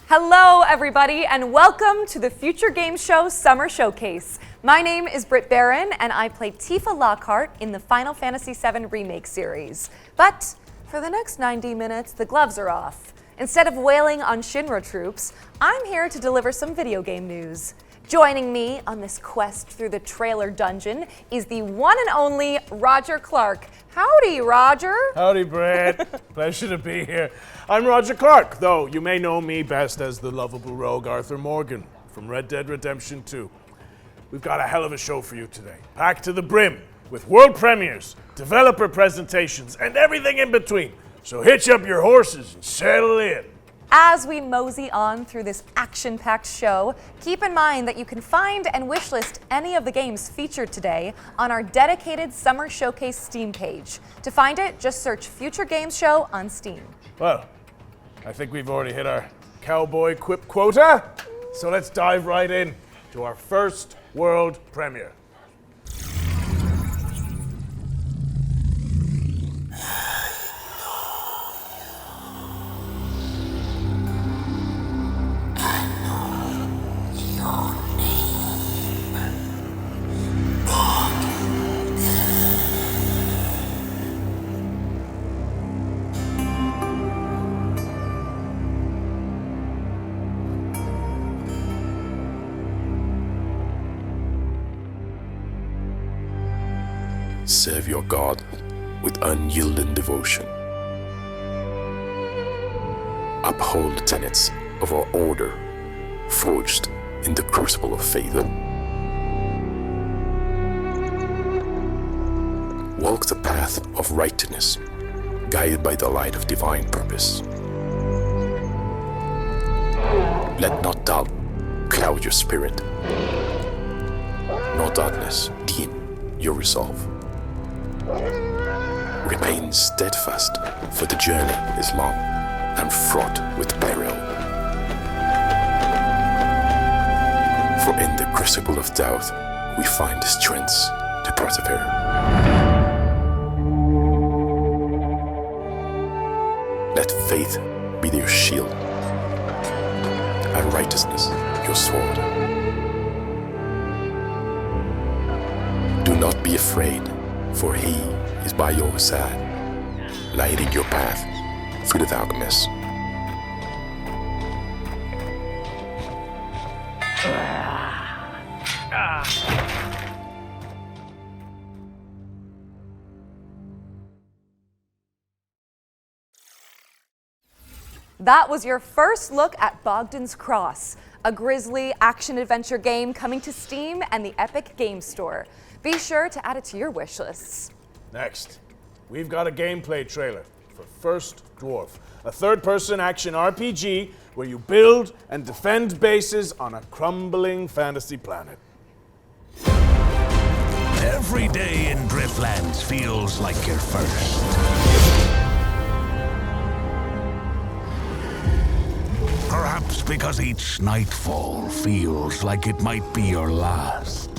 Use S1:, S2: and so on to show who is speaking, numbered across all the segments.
S1: Hello, everybody, and welcome to the Future Game Show Summer Showcase. My name is Britt Barron, and I play Tifa Lockhart in the Final Fantasy VII Remake series. But for the next 90 minutes, the gloves are off. Instead of wailing on Shinra troops, I'm here to deliver some video game news. Joining me on this quest through the trailer dungeon is the one and only Roger Clark. Howdy, Roger.
S2: Howdy, Brad. Pleasure to be here. I'm Roger Clark, though you may know me best as the lovable rogue Arthur Morgan from Red Dead Redemption 2. We've got a hell of a show for you today, packed to the brim with world premieres, developer presentations, and everything in between. So hitch up your horses and settle in.
S1: As we mosey on through this action-packed show, keep in mind that you can find and wishlist any of the games featured today on our dedicated Summer Showcase Steam page. To find it, just search Future Games Show on Steam.
S2: Well, I think we've already hit our cowboy quip quota, so let's dive right in to our first world premiere.
S3: Serve your God with unyielding devotion. Uphold the tenets of our order, forged in the crucible of faith. Walk the path of righteousness, guided by the light of divine purpose. Let not doubt cloud your spirit, nor darkness dim your resolve. Remain steadfast, for the journey is long and fraught with peril. For in the crucible of doubt, we find the strength to persevere. Let faith be your shield, and righteousness your sword. Do not be afraid, for he is by your side, lighting your path through the darkness.
S1: That was your first look at Bogdan's Cross, a grisly action-adventure game coming to Steam and the Epic Games Store. Be sure to add it to your wish lists.
S2: Next, we've got a gameplay trailer for First Dwarf, a third-person action RPG where you build and defend bases on a crumbling fantasy planet.
S4: Every day in Driftlands feels like your first. Perhaps because each nightfall feels like it might be your last.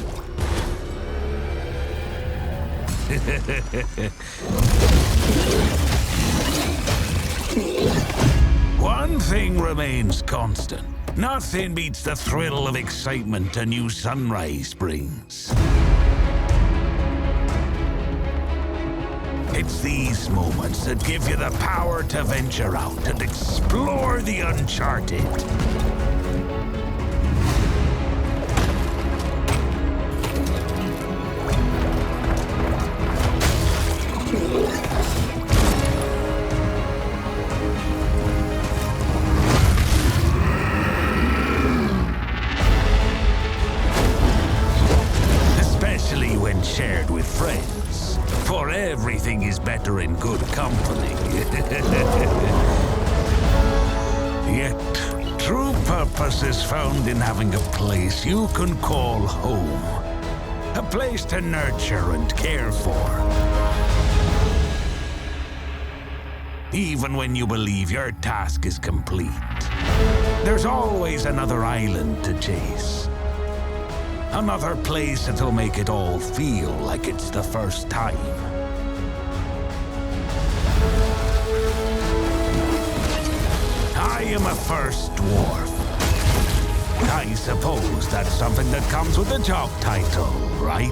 S4: One thing remains constant. Nothing beats the thrill of excitement a new sunrise brings. It's these moments that give you the power to venture out and explore the uncharted. Especially when shared with friends. For everything is better in good company. Yet, true purpose is found in having a place you can call home. A place to nurture and care for. Even when you believe your task is complete, there's always another island to chase. Another place that'll make it all feel like it's the first time. I am a first dwarf. I suppose that's something that comes with the job title, right?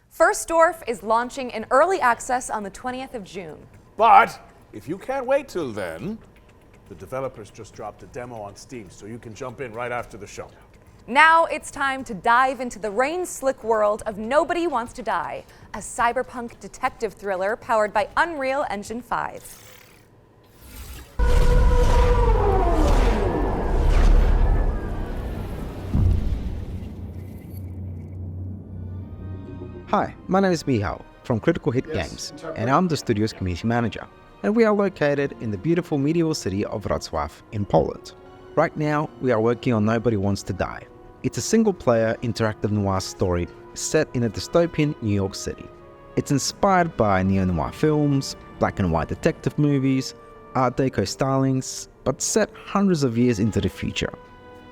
S1: First Dwarf is launching in early access on the 20th of June.
S2: But if you can't wait till then, the developers just dropped a demo on Steam, so you can jump in right after the show.
S1: Now it's time to dive into the rain-slick world of Nobody Wants to Die, a cyberpunk detective thriller powered by Unreal Engine 5.
S5: Hi, my name is Michał from Critical Hit Games, and I'm the studio's community manager. And we are located in the beautiful medieval city of Wrocław in Poland. Right now, we are working on Nobody Wants to Die. It's a single-player interactive noir story set in a dystopian New York City. It's inspired by neo-noir films, black and white detective movies, Art Deco stylings, but set hundreds of years into the future.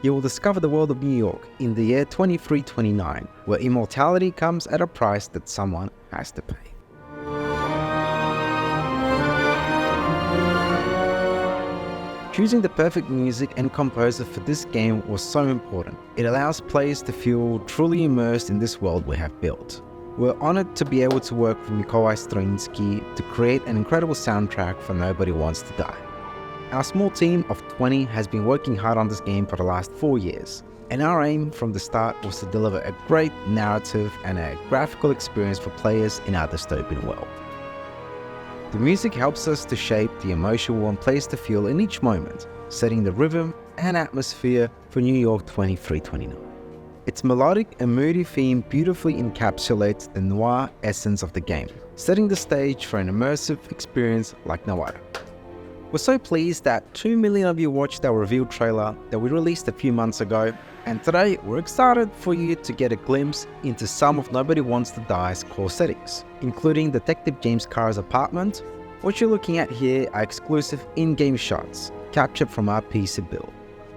S5: You will discover the world of New York in the year 2329, where immortality comes at a price that someone has to pay. Choosing the perfect music and composer for this game was so important. It allows players to feel truly immersed in this world we have built. We're honored to be able to work with Mikołaj Stroiński to create an incredible soundtrack for Nobody Wants to Die. Our small team of 20 has been working hard on this game for the last 4 years, and our aim from the start was to deliver a great narrative and a graphical experience for players in our dystopian world. The music helps us to shape the emotion we want players to feel in each moment, setting the rhythm and atmosphere for New York 2329. Its melodic and moody theme beautifully encapsulates the noir essence of the game, setting the stage for an immersive experience like no other. We're so pleased that 2 million of you watched our reveal trailer that we released a few months ago, and today we're excited for you to get a glimpse into some of Nobody Wants to Die's core settings, including Detective James Carr's apartment. What you're looking at here are exclusive in-game shots captured from our PC build.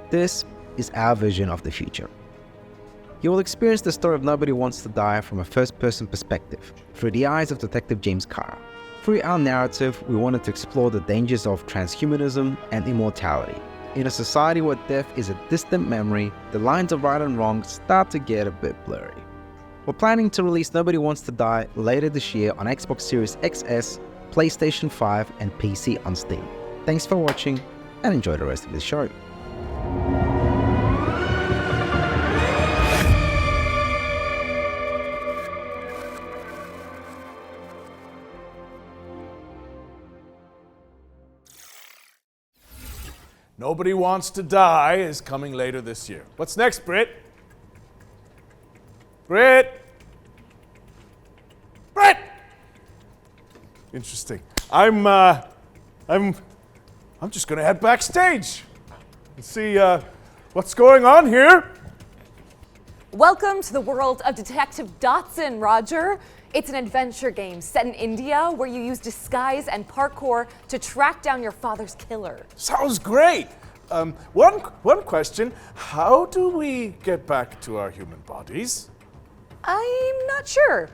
S5: This is our vision of the future. You will experience the story of Nobody Wants to Die from a first-person perspective, through the eyes of Detective James Carr. Through our narrative, we wanted to explore the dangers of transhumanism and immortality. In a society where death is a distant memory, the lines of right and wrong start to get a bit blurry. We're planning to release Nobody Wants to Die later this year on Xbox Series XS, PlayStation 5 and PC on Steam. Thanks for watching and enjoy the rest of the show.
S2: Nobody Wants to Die is coming later this year. What's next, Britt? Britt! Interesting. I'm just gonna head backstage and see what's going on here.
S1: Welcome to the world of Detective Dotson, Roger. It's an adventure game set in India where you use disguise and parkour to track down your father's killer.
S2: Sounds great. One question: how do we get back to our human bodies?
S1: I'm not sure,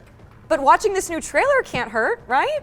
S1: but watching this new trailer can't hurt, right?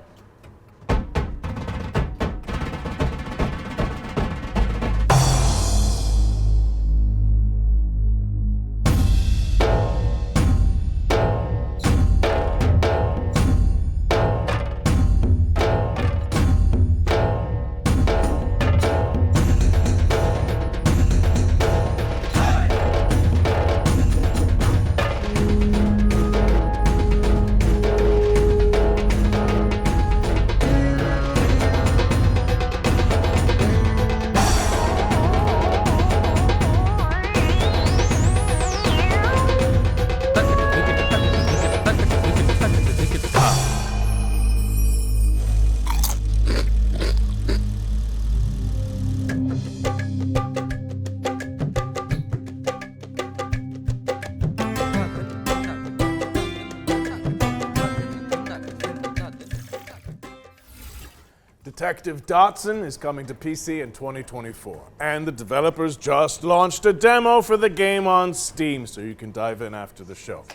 S2: Detective Dotson is coming to PC in 2024, and the developers just launched a demo for the game on Steam, so you can dive in after the show.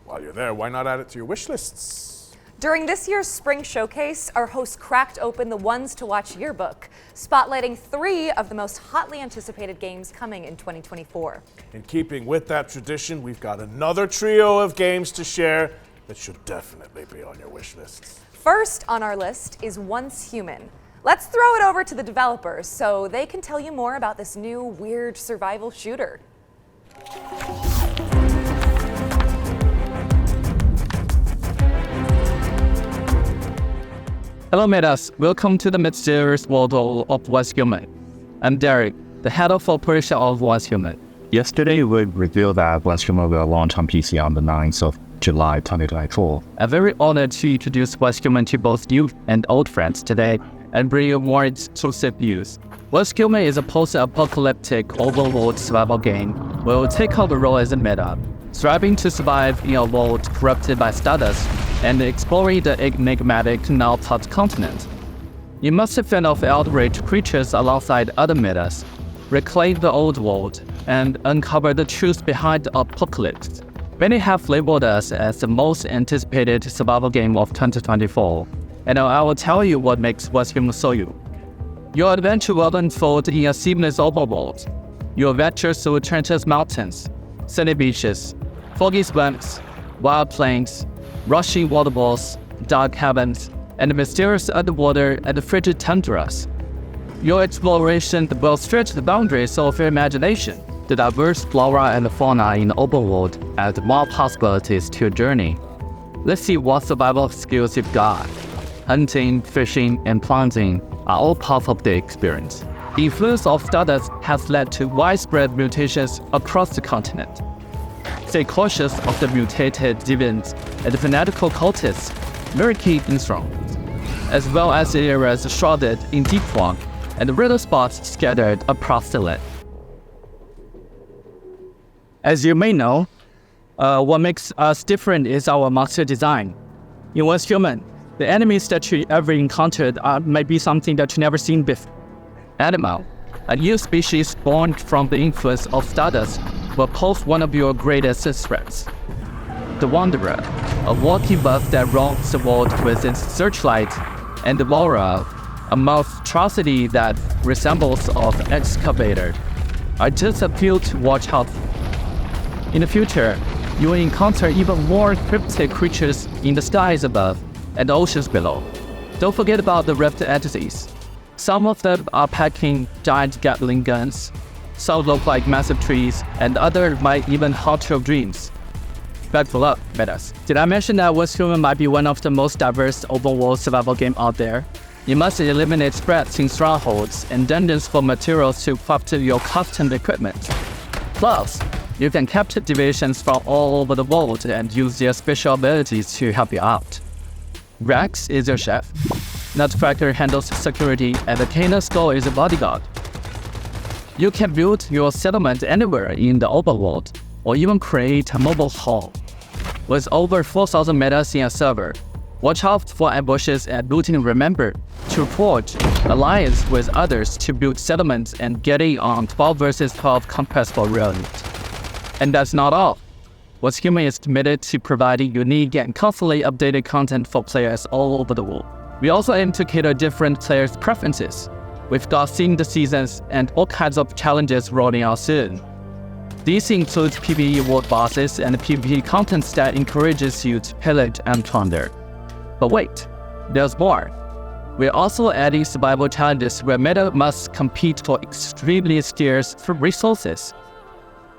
S2: While you're there, why not add it to your wish lists?
S1: During this year's spring showcase, our host cracked open the Ones to Watch yearbook, spotlighting 3 of the most hotly anticipated games coming in 2024.
S2: In keeping with that tradition, we've got another trio of games to share that should definitely be on your wish lists.
S1: First on our list is Once Human. Let's throw it over to the developers so they can tell you more about this new weird survival shooter.
S6: Hello, Metas. Welcome to the mysterious world of Once Human. I'm Derek, the head of operation of Once Human.
S7: Yesterday, we revealed that Once Human will launch on PC on the 9th of July 2024.
S6: I'm very honored to introduce Once Human to both new and old friends today and bring you more exclusive news. Once Human is a post-apocalyptic open-world survival game where we'll take on the role as a meta, striving to survive in a world corrupted by stardust and exploring the enigmatic now-thought continent. You must fend off outraged creatures alongside other metas, reclaim the old world, and uncover the truth behind the apocalypse. Many have labeled us as the most anticipated survival game of 2024, and I will tell you what makes Once Human so you. Your adventure will unfold in a seamless open world. You'll venture through treacherous mountains, sandy beaches, foggy swamps, wild plains, rushing waterfalls, dark caverns, and mysterious underwater and frigid tundras. Your exploration will stretch the boundaries of your imagination. The diverse flora and fauna in the open world add more possibilities to your journey. Let's see what survival skills you've got. Hunting, fishing, and planting are all part of the experience. The influence of stardust has led to widespread mutations across the continent. Stay cautious of the mutated deviants and the fanatical cultists lurking in thrones, as well as the areas shrouded in deep fog and the riddle spots scattered across the land. As you may know, what makes us different is our monster design. In Once Human, the enemies that you ever encountered might be something that you never seen before. Animal, a new species born from the influence of stardust, will pose one of your greatest threats. The Wanderer, a walking buff that roams the world with its searchlight, and the Laura, a monstrosity that resembles an excavator, are just a few to watch out for. In the future, you will encounter even more cryptic creatures in the skies above and the oceans below. Don't forget about the rift entities. Some of them are packing giant Gatling guns, some look like massive trees, and others might even haunt your dreams. Back luck, Metas. Did I mention that Once Human might be one of the most diverse open-world survival games out there? You must eliminate spreads in strongholds and dungeons for materials to craft your custom equipment. Plus, you can capture divisions from all over the world and use their special abilities to help you out. Rex is your chef. Nutcracker handles security, and the Cana Skull is a bodyguard. You can build your settlement anywhere in the open world, or even create a mobile hall. With over 4,000 metas in a server, watch out for ambushes and looting. Remember to forge alliance with others to build settlements and get in on 12 vs 12 compressible realms. And that's not all. Once Human is committed to providing unique and constantly updated content for players all over the world. We also aim to cater different players' preferences. We've got themed seasons and all kinds of challenges rolling out soon. These include PvE world bosses and PvP content that encourages you to pillage and plunder. But wait, there's more. We're also adding survival challenges where meta must compete for extremely scarce resources.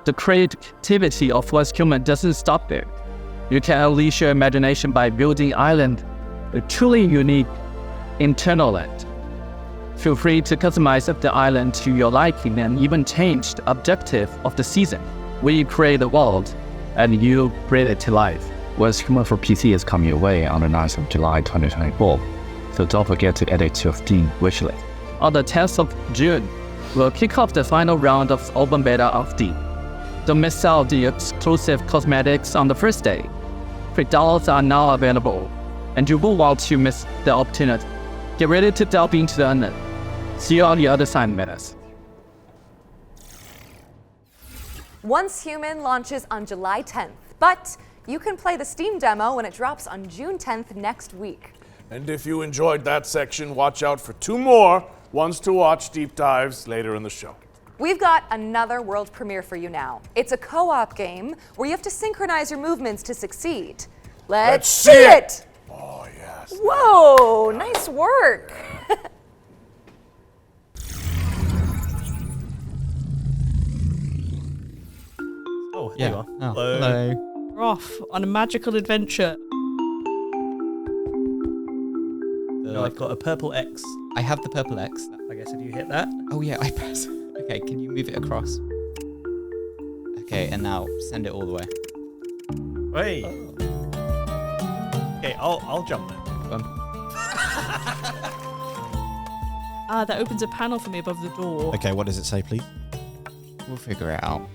S6: The creativity of Once Human doesn't stop there. You can unleash your imagination by building island, a truly unique internal land. Feel free to customize the island to your liking and even change the objective of the season. We create the world, and you bring it to life.
S7: Once Human for PC is coming your way on the 9th of July 2024, so don't forget to add it to your Steam wishlist.
S6: On the 10th of June, we'll kick off the final round of open beta of Steam. Don't miss out the exclusive cosmetics on the first day. Pre-downloads are now available, and you won't want to miss the opportunity. Get ready to delve into the unknown. See you on the other side, Menace.
S1: Once Human launches on July 10th, but you can play the Steam demo when it drops on June 10th next week.
S2: And if you enjoyed that section, watch out for 2 more ones to watch deep dives later in the show.
S1: We've got another world premiere for you now. It's a co-op game where you have to synchronize your movements to succeed. Let's see it!
S2: Oh, yes.
S1: Whoa, nice work.
S8: Oh, here you are.
S9: Oh, hello.
S10: We're off on a magical adventure.
S8: No, I've got a purple X.
S9: I have the purple X.
S8: I guess if you hit that.
S9: Oh yeah, I press. Okay, can you move it across? Okay, and now send it all the way.
S8: Hey. Okay, I'll jump then.
S10: That opens a panel for me above the door.
S11: Okay, what does it say, please?
S9: We'll figure it out.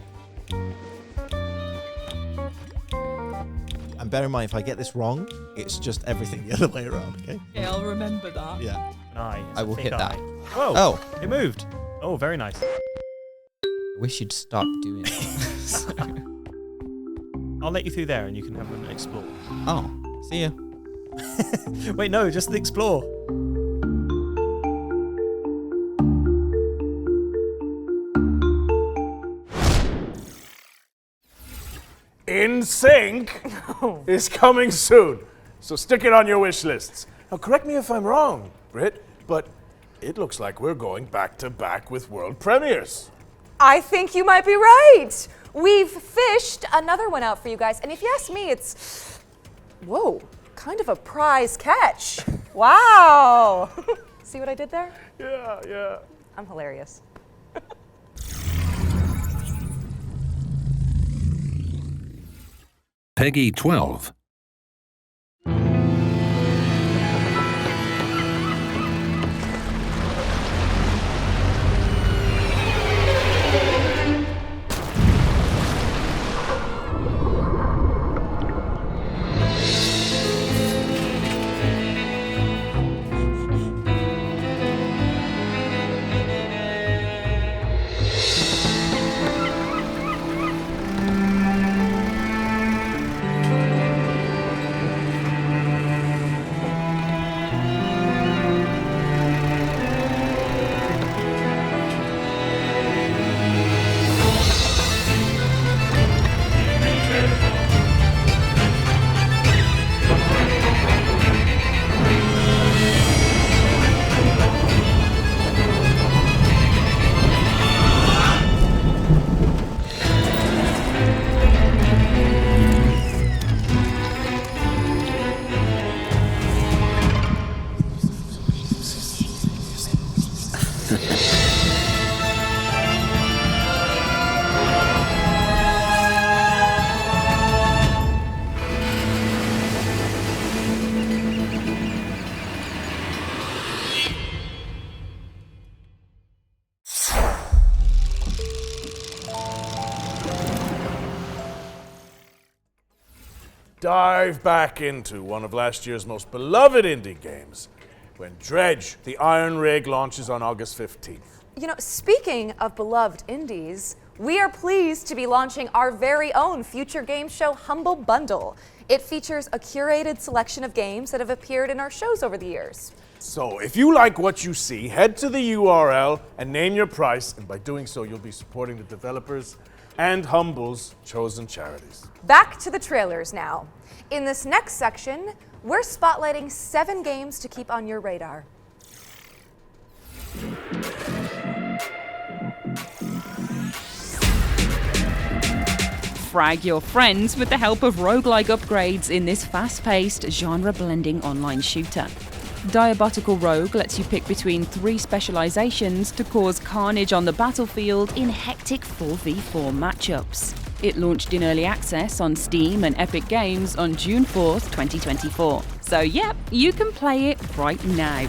S11: And bear in mind, if I get this wrong, it's just everything the other way around, okay?
S10: Okay, I'll remember that.
S11: Yeah.
S8: An eye.
S9: I will hit that.
S8: Whoa.
S9: Oh.
S8: It moved. Oh, very nice.
S9: I wish you'd stop doing it.
S8: I'll let you through there and you can have an explore.
S9: Oh, see ya.
S8: Wait, no, just the explore.
S2: In Sync is coming soon, so stick it on your wish lists. Now, correct me if I'm wrong, Britt, but it looks like we're going back to back with world premieres.
S1: I think you might be right. We've fished another one out for you guys, and if you ask me, it's, whoa, kind of a prize catch. Wow. See what I did there?
S2: Yeah.
S1: I'm hilarious.
S4: Peggy 12.
S2: Dive back into one of last year's most beloved indie games when Dredge, the Iron Rig, launches on August 15th.
S1: You know, speaking of beloved indies, we are pleased to be launching our very own future game show Humble Bundle. It features a curated selection of games that have appeared in our shows over the years.
S2: So if you like what you see, head to the URL and name your price, and by doing so, you'll be supporting the developers and Humble's chosen charities.
S1: Back to the trailers now. In this next section, we're spotlighting 7 games to keep on your radar.
S12: Frag your friends with the help of roguelike upgrades in this fast-paced, genre-blending online shooter. Diabotical Rogue lets you pick between 3 specializations to cause carnage on the battlefield in hectic 4v4 matchups. It launched in early access on Steam and Epic Games on June 4th, 2024. So yep, you can play it right now.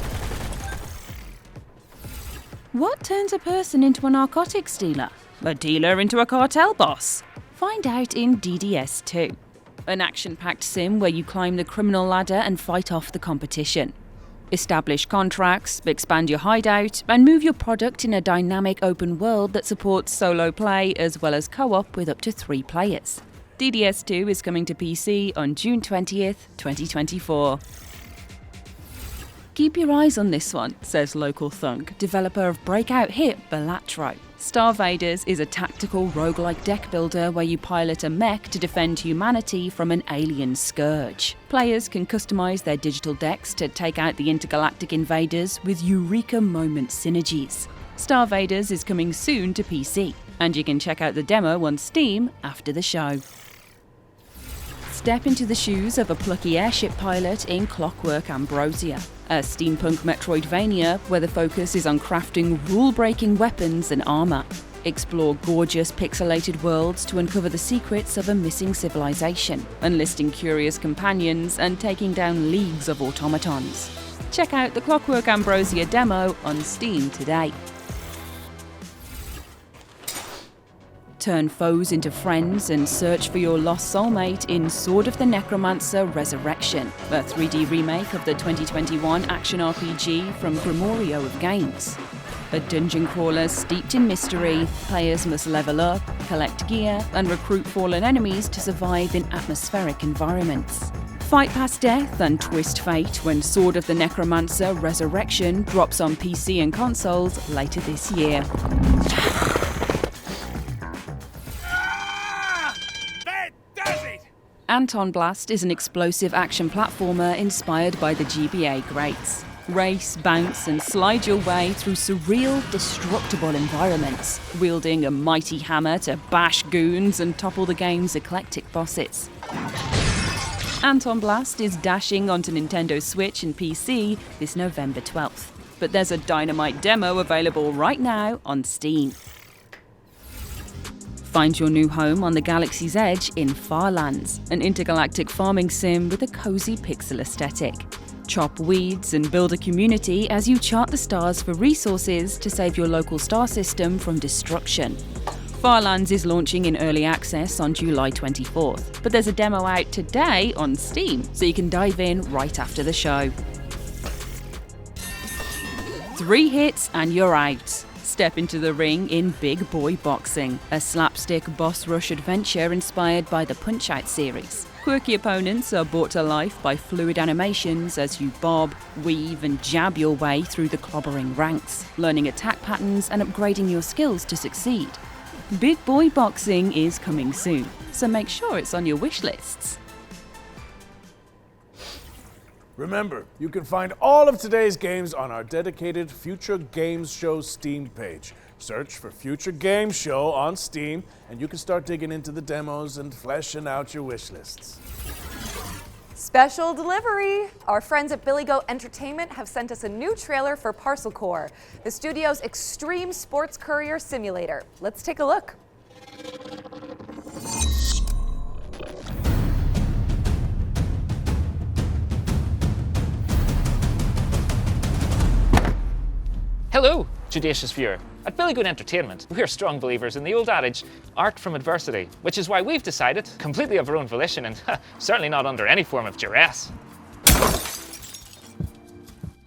S12: What turns a person into a narcotics dealer? A dealer into a cartel boss? Find out in DDS 2, an action-packed sim where you climb the criminal ladder and fight off the competition. Establish contracts, expand your hideout, and move your product in a dynamic open world that supports solo play as well as co-op with up to 3 players. DDS2 is coming to PC on June 20th, 2024. Keep your eyes on this one, says Local Thunk, developer of breakout hit Balatro. Star Vaders is a tactical roguelike deck builder where you pilot a mech to defend humanity from an alien scourge. Players can customize their digital decks to take out the intergalactic invaders with Eureka Moment synergies. Star Vaders is coming soon to PC, and you can check out the demo on Steam after the show. Step into the shoes of a plucky airship pilot in Clockwork Ambrosia, a steampunk Metroidvania where the focus is on crafting rule-breaking weapons and armour. Explore gorgeous pixelated worlds to uncover the secrets of a missing civilization, enlisting curious companions and taking down leagues of automatons. Check out the Clockwork Ambrosia demo on Steam today. Turn foes into friends and search for your lost soulmate in Sword of the Necromancer Resurrection, a 3D remake of the 2021 action RPG from Grimorio of Games. A dungeon crawler steeped in mystery, players must level up, collect gear, and recruit fallen enemies to survive in atmospheric environments. Fight past death and twist fate when Sword of the Necromancer Resurrection drops on PC and consoles later this year. Anton Blast is an explosive action platformer inspired by the GBA greats. Race, bounce, and slide your way through surreal, destructible environments, wielding a mighty hammer to bash goons and topple the game's eclectic bosses. Anton Blast is dashing onto Nintendo Switch and PC this November 12th, but there's a dynamite demo available right now on Steam. Find your new home on the galaxy's edge in Farlands, an intergalactic farming sim with a cozy pixel aesthetic. Chop weeds and build a community as you chart the stars for resources to save your local star system from destruction. Farlands is launching in early access on July 24th, but there's a demo out today on Steam, so you can dive in right after the show. 3 hits and you're out. Step into the ring in Big Boy Boxing, a slapstick boss rush adventure inspired by the Punch-Out series. Quirky opponents are brought to life by fluid animations as you bob, weave and jab your way through the clobbering ranks, learning attack patterns and upgrading your skills to succeed. Big Boy Boxing is coming soon, so make sure it's on your wish lists.
S2: Remember, you can find all of today's games on our dedicated Future Games Show Steam page. Search for Future Games Show on Steam, and you can start digging into the demos and fleshing out your wish lists.
S1: Special delivery! Our friends at Billy Goat Entertainment have sent us a new trailer for Parcel Core, the studio's extreme sports courier simulator. Let's take a look.
S13: Hello, Judacious viewer. At Billy Goat Entertainment, we're strong believers in the old adage, art from adversity, which is why we've decided, completely of our own volition and certainly not under any form of duress,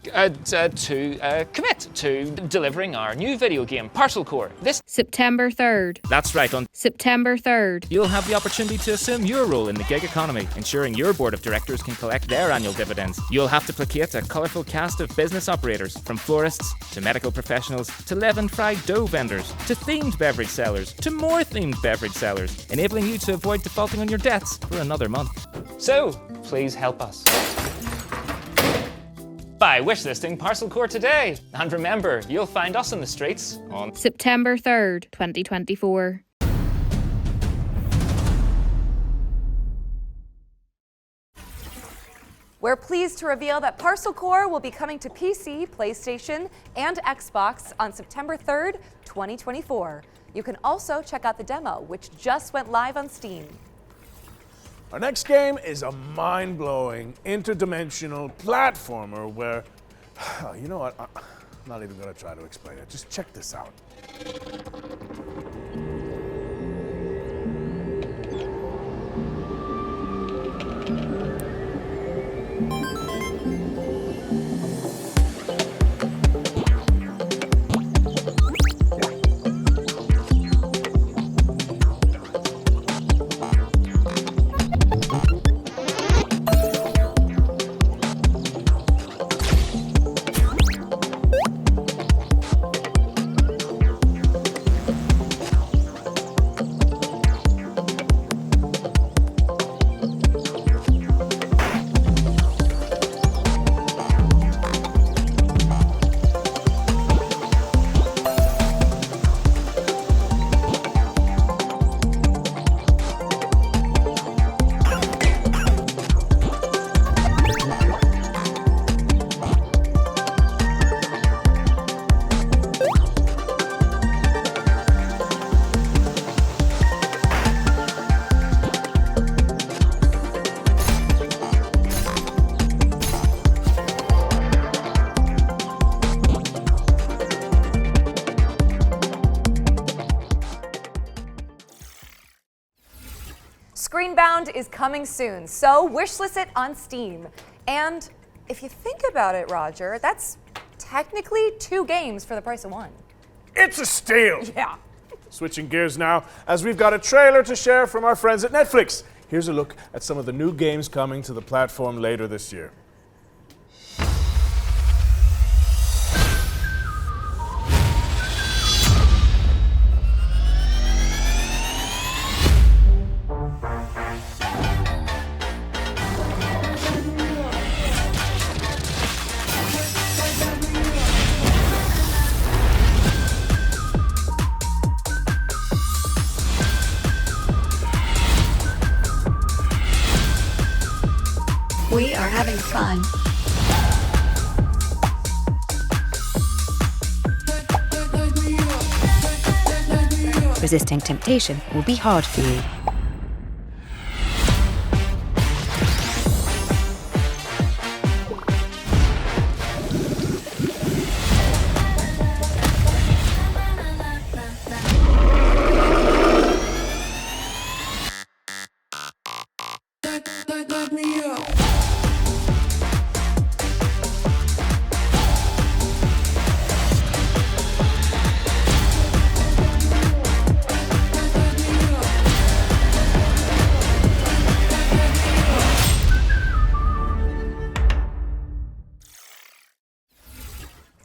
S13: to commit to delivering our new video game, Parcel Core. This
S14: September 3rd.
S13: That's right, on
S14: September 3rd.
S13: You'll have the opportunity to assume your role in the gig economy, ensuring your board of directors can collect their annual dividends. You'll have to placate a colourful cast of business operators, from florists to medical professionals to leavened fried dough vendors to themed beverage sellers to more themed beverage sellers, enabling you to avoid defaulting on your debts for another month. So, please help us by wishlisting Parcel Core today. And remember, you'll find us in the streets on
S14: September 3rd, 2024.
S1: We're pleased to reveal that Parcel Core will be coming to PC, PlayStation, and Xbox on September 3rd, 2024. You can also check out the demo, which just went live on Steam.
S2: Our next game is a mind-blowing, interdimensional platformer where, you know what, I'm not even gonna try to explain it. Just check this out.
S1: Screenbound is coming soon, so wishlist it on Steam. And if you think about it, Roger, that's technically 2 games for the price of 1.
S2: It's a steal!
S1: Yeah.
S2: Switching gears now, as we've got a trailer to share from our friends at Netflix. Here's a look at some of the new games coming to the platform later this year.
S15: We are having fun. Resisting temptation will be hard for you.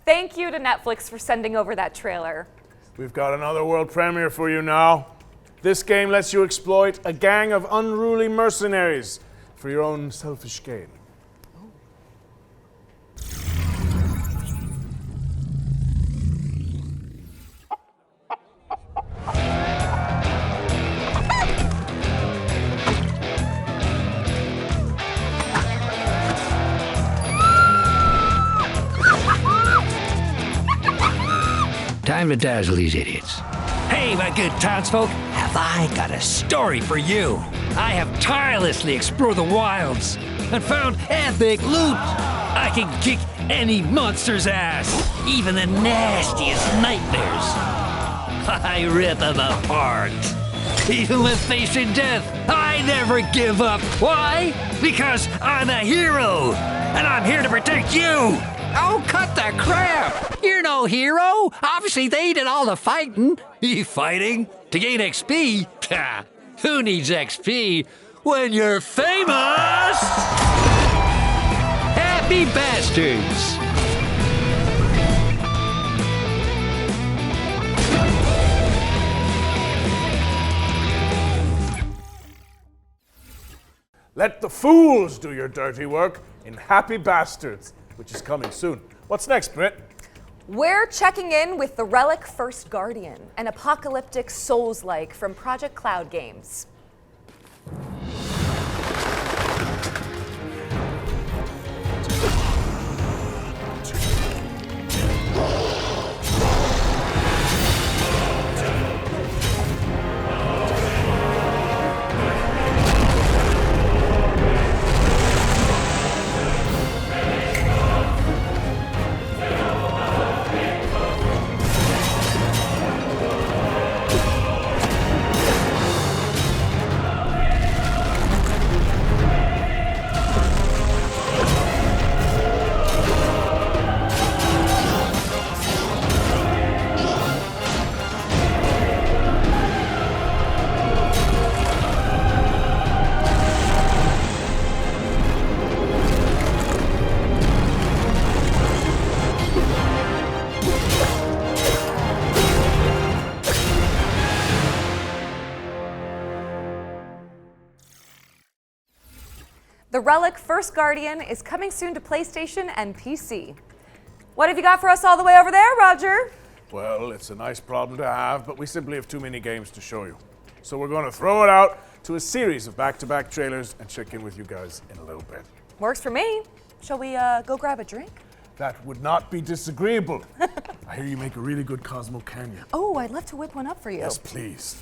S1: Thank you to Netflix for sending over that trailer.
S2: We've got another world premiere for you now. This game lets you exploit a gang of unruly mercenaries for your own selfish gain.
S16: Time to dazzle these idiots. Hey, my good townsfolk, have I got a story for you. I have tirelessly explored the wilds and found epic loot. I can kick any monster's ass, even the nastiest nightmares. I rip them apart. Even when facing death, I never give up. Why? Because I'm a hero, and I'm here to protect you. Oh, cut the crap! You're no hero! Obviously, they did all the fighting. You fighting? To gain XP? Who needs XP when you're famous? Happy bastards!
S2: Let the fools do your dirty work in Happy Bastards, which is coming soon. What's next, Britt?
S1: We're checking in with the Relic First Guardian, an apocalyptic Souls-like from Project Cloud Games. The Relic First Guardian is coming soon to PlayStation and PC. What have you got for us all the way over there, Roger?
S2: Well, it's a nice problem to have, but we simply have too many games to show you. So we're going to throw it out to a series of back-to-back trailers and check in with you guys in a little bit.
S1: Works for me. Shall we go grab a drink?
S2: That would not be disagreeable. I hear you make a really good Cosmo Canyon.
S1: Oh, I'd love to whip one up for you.
S2: Yes, please.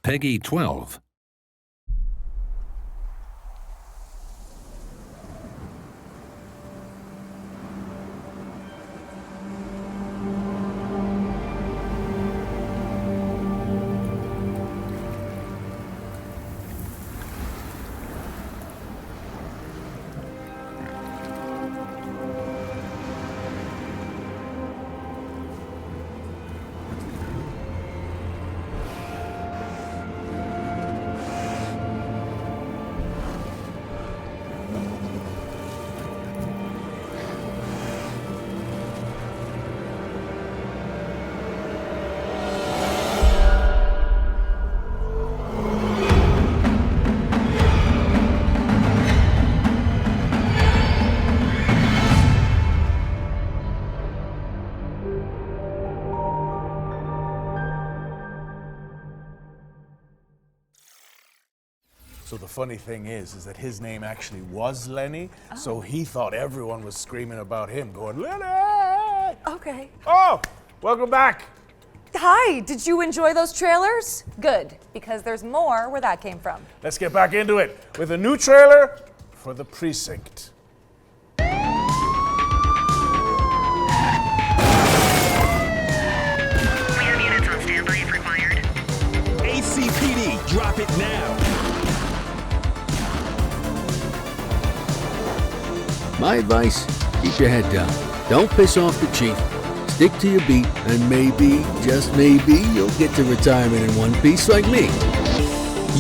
S17: Peggy 12.
S2: So the funny thing is that his name actually was Lenny, so he thought everyone was screaming about him, going, Lenny!
S1: Okay.
S2: Oh, welcome back.
S1: Hi, did you enjoy those trailers? Good, because there's more where that came from.
S2: Let's get back into it with a new trailer for The Precinct.
S18: ACPD, drop it now.
S19: My advice, keep your head down. Don't piss off the chief. Stick to your beat, and maybe, just maybe, you'll get to retirement in one piece like me.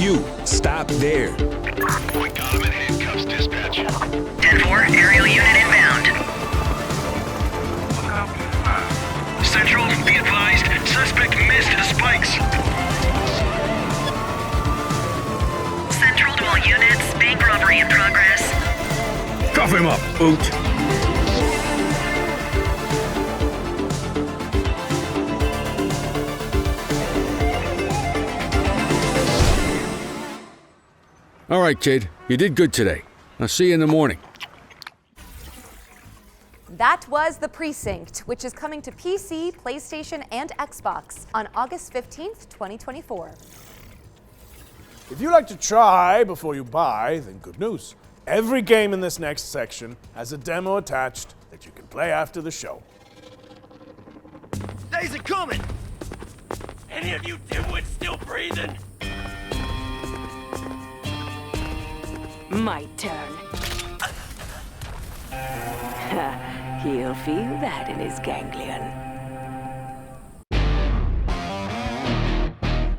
S18: You, stop there.
S20: We got him in handcuffs, dispatch. 10-4, aerial unit inbound. Central, be advised, suspect missed the spikes. Central to all units, bank robbery in progress.
S18: Cuff him up, boot.
S19: All right, kid. You did good today. I'll see you in the morning.
S1: That was The Precinct, which is coming to PC, PlayStation, and Xbox on August 15th, 2024.
S2: If you like to try before you buy, then good news. Every game in this next section has a demo attached that you can play after the show.
S20: Days are coming! Any of you dimwits still breathing?
S21: My turn. He'll feel that in his ganglion.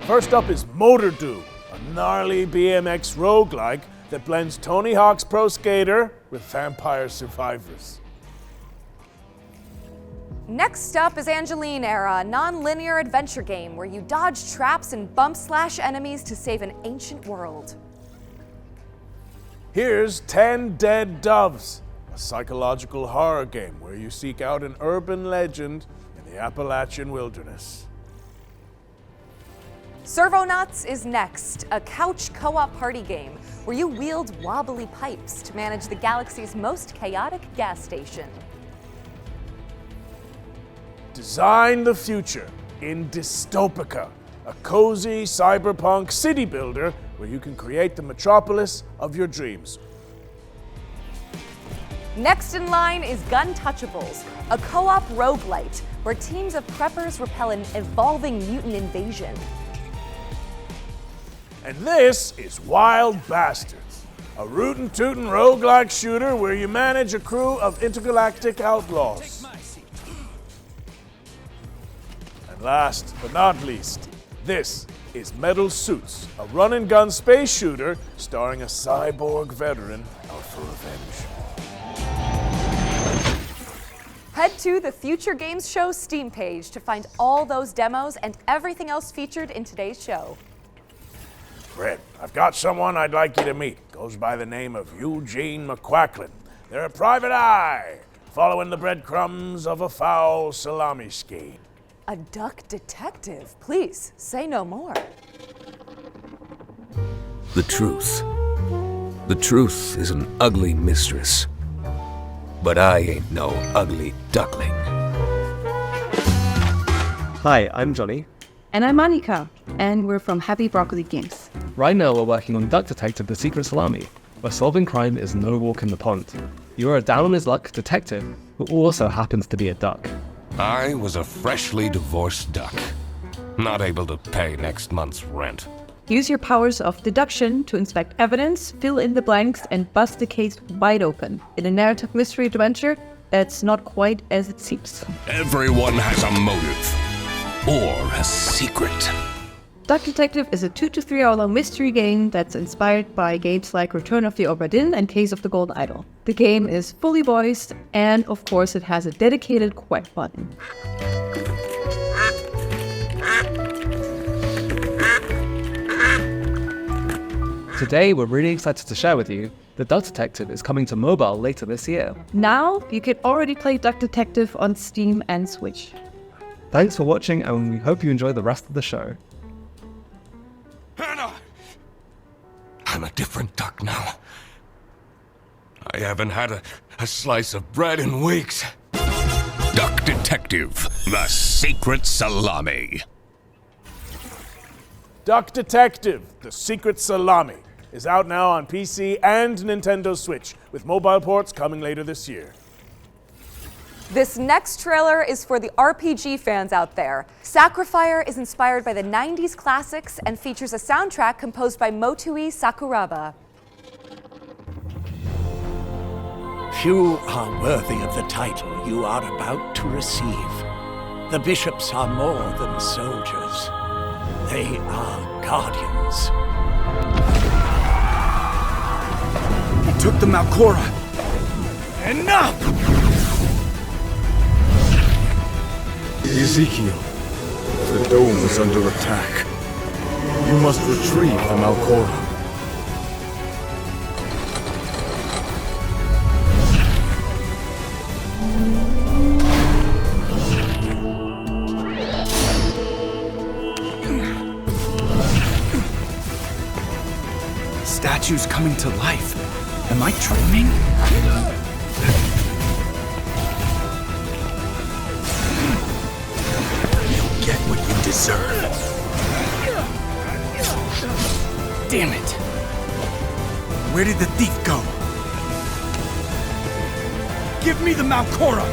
S2: First up is Motor Doom, a gnarly BMX roguelike that blends Tony Hawk's Pro Skater with Vampire Survivors.
S1: Next up is Angeline Era, a non-linear adventure game where you dodge traps and bump slash enemies to save an ancient world.
S2: Here's 10 Dead Doves, a psychological horror game where you seek out an urban legend in the Appalachian wilderness.
S1: Servonauts is next, a couch co-op party game where you wield wobbly pipes to manage the galaxy's most chaotic gas station.
S2: Design the future in Dystopica, a cozy cyberpunk city builder where you can create the metropolis of your dreams.
S1: Next in line is Guntouchables, a co-op roguelite where teams of preppers repel an evolving mutant invasion.
S2: And this is Wild Bastards, a rootin' tootin' roguelike shooter where you manage a crew of intergalactic outlaws. And last but not least, this is Metal Suits, a run-and-gun space shooter starring a cyborg veteran out for revenge.
S1: Head to the Future Games Show Steam page to find all those demos and everything else featured in today's show.
S2: Brett, I've got someone I'd like you to meet. Goes by the name of Eugene McQuacklin. They're a private eye, following the breadcrumbs of a foul salami scheme.
S1: A duck detective? Please, say no more.
S19: The truth. The truth is an ugly mistress. But I ain't no ugly duckling.
S22: Hi, I'm Johnny.
S23: And I'm Annika.
S17: and we're from Happy Broccoli Games.
S22: Right now we're working on Duck Detective: The Secret Salami, where solving crime is no walk in the pond. You are a down-on-his-luck detective who also happens to be a duck.
S18: I was a freshly divorced duck, not able to pay next month's rent.
S17: Use your powers of deduction to inspect evidence, fill in the blanks, and bust the case wide open in a narrative mystery adventure that's not quite as it seems.
S18: Everyone has a motive, or a secret.
S17: Duck Detective is a 2 to 3 hour long mystery game that's inspired by games like Return of the Obra Dinn and Case of the Gold Idol. The game is fully voiced, and of course it has a dedicated quack button.
S22: Today we're really excited to share with you that Duck Detective is coming to mobile later this year.
S17: Now you can already play Duck Detective on Steam and Switch.
S22: Thanks for watching, and we hope you enjoy the rest of the show.
S18: Hannah! I'm a different duck now. I haven't had a slice of bread in weeks. Duck Detective: The Secret Salami.
S2: Duck Detective: The Secret Salami is out now on PC and Nintendo Switch, with mobile ports coming later this year.
S1: This next trailer is for the RPG fans out there. Sacrifier is inspired by the 90s classics and features a soundtrack composed by Motoi Sakuraba.
S23: Few are worthy of the title you are about to receive. The bishops are more than soldiers. They are guardians.
S24: He took the Malcora.
S23: Enough!
S24: Ezekiel, the dome is under attack. You must retrieve the Malcora. Statues coming to life. Am I dreaming? You'll get what you deserve. Damn it! Where did the thief go? Give me the Malcora!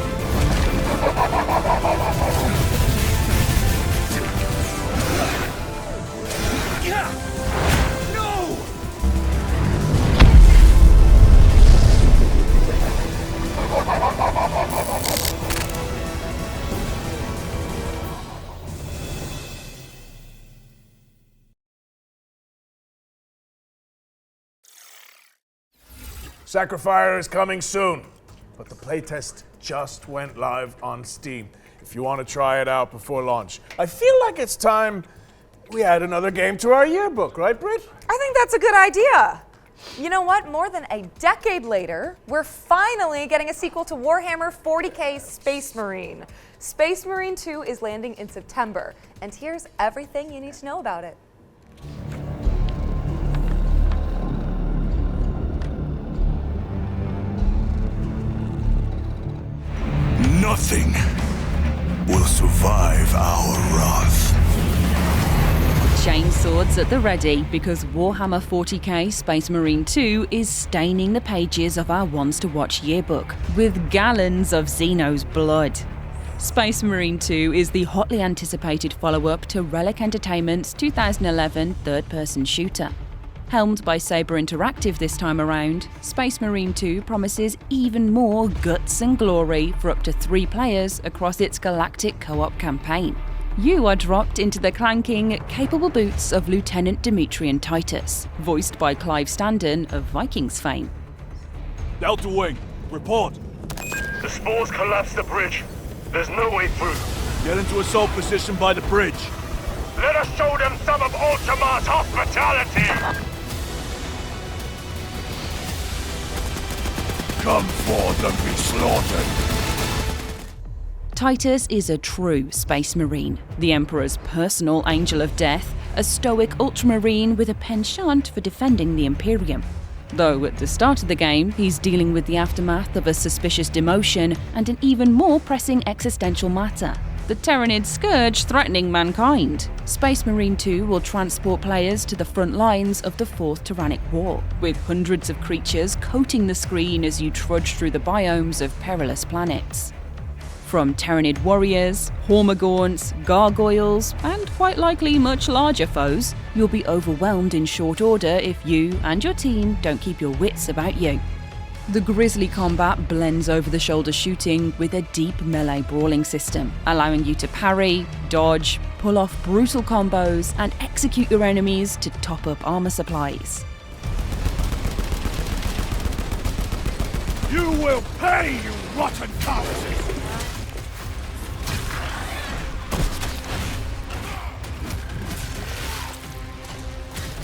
S2: Sacrifier is coming soon, but the playtest just went live on Steam. If you want to try it out before launch, I feel like it's time we add another game to our yearbook, right, Britt?
S1: I think that's a good idea. You know what? More than a decade later, we're finally getting a sequel to Warhammer 40k Space Marine. Space Marine 2 is landing in September, and here's everything you need to know about it.
S24: Nothing will survive our wrath.
S12: Chainswords at the ready, because Warhammer 40k Space Marine 2 is staining the pages of our Ones to Watch yearbook with gallons of Xeno's blood. Space Marine 2 is the hotly anticipated follow-up to Relic Entertainment's 2011 third-person shooter. Helmed by Saber Interactive this time around, Space Marine 2 promises even more guts and glory for up to 3 players across its galactic co-op campaign. You are dropped into the clanking, capable boots of Lieutenant Demetrian Titus, voiced by Clive Standen of Vikings fame.
S24: Delta Wing, report.
S20: The spores collapsed the bridge. There's no way through.
S24: Get into assault position by the bridge.
S20: Let us show them some of Ultima's hospitality!
S24: Come forth and be slaughtered.
S12: Titus is a true Space Marine, the Emperor's personal angel of death, a stoic ultramarine with a penchant for defending the Imperium. Though at the start of the game, he's dealing with the aftermath of a suspicious demotion and an even more pressing existential matter, the Tyranid scourge threatening mankind. Space Marine 2 will transport players to the front lines of the Fourth Tyrannic War, with hundreds of creatures coating the screen as you trudge through the biomes of perilous planets. From Tyranid warriors, Hormagaunts, gargoyles, and quite likely much larger foes, you'll be overwhelmed in short order if you and your team don't keep your wits about you. The grisly combat blends over-the-shoulder shooting with a deep melee brawling system, allowing you to parry, dodge, pull off brutal combos, and execute your enemies to top up armor supplies.
S24: You will pay, you rotten carcasses!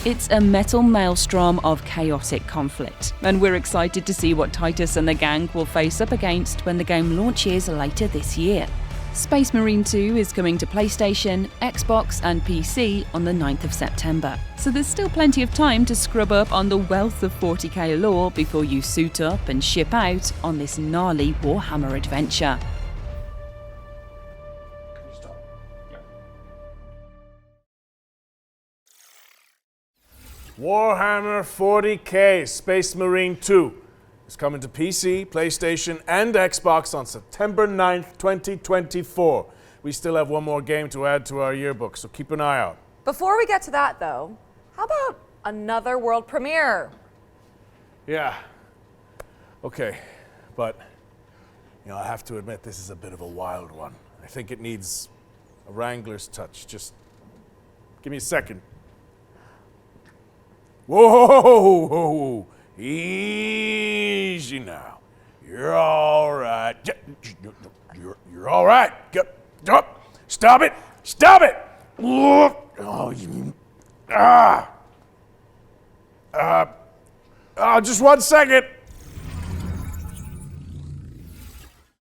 S12: It's a metal maelstrom of chaotic conflict, and we're excited to see what Titus and the gang will face up against when the game launches later this year. Space Marine 2 is coming to PlayStation, Xbox and PC on the 9th of September, so there's still plenty of time to scrub up on the wealth of 40k lore before you suit up and ship out on this gnarly Warhammer adventure.
S2: Warhammer 40k Space Marine 2 is coming to PC, PlayStation, and Xbox on September 9th, 2024. We still have one more game to add to our yearbook, so keep an eye out.
S1: Before we get to that, though, how about another world premiere?
S2: Yeah. Okay, but I have to admit this is a bit of a wild one. I think it needs a Wrangler's touch. Just give me a second. Whoa! Easy now. You're all right. You're all right. Stop it! Stop it! Oh, just 1 second.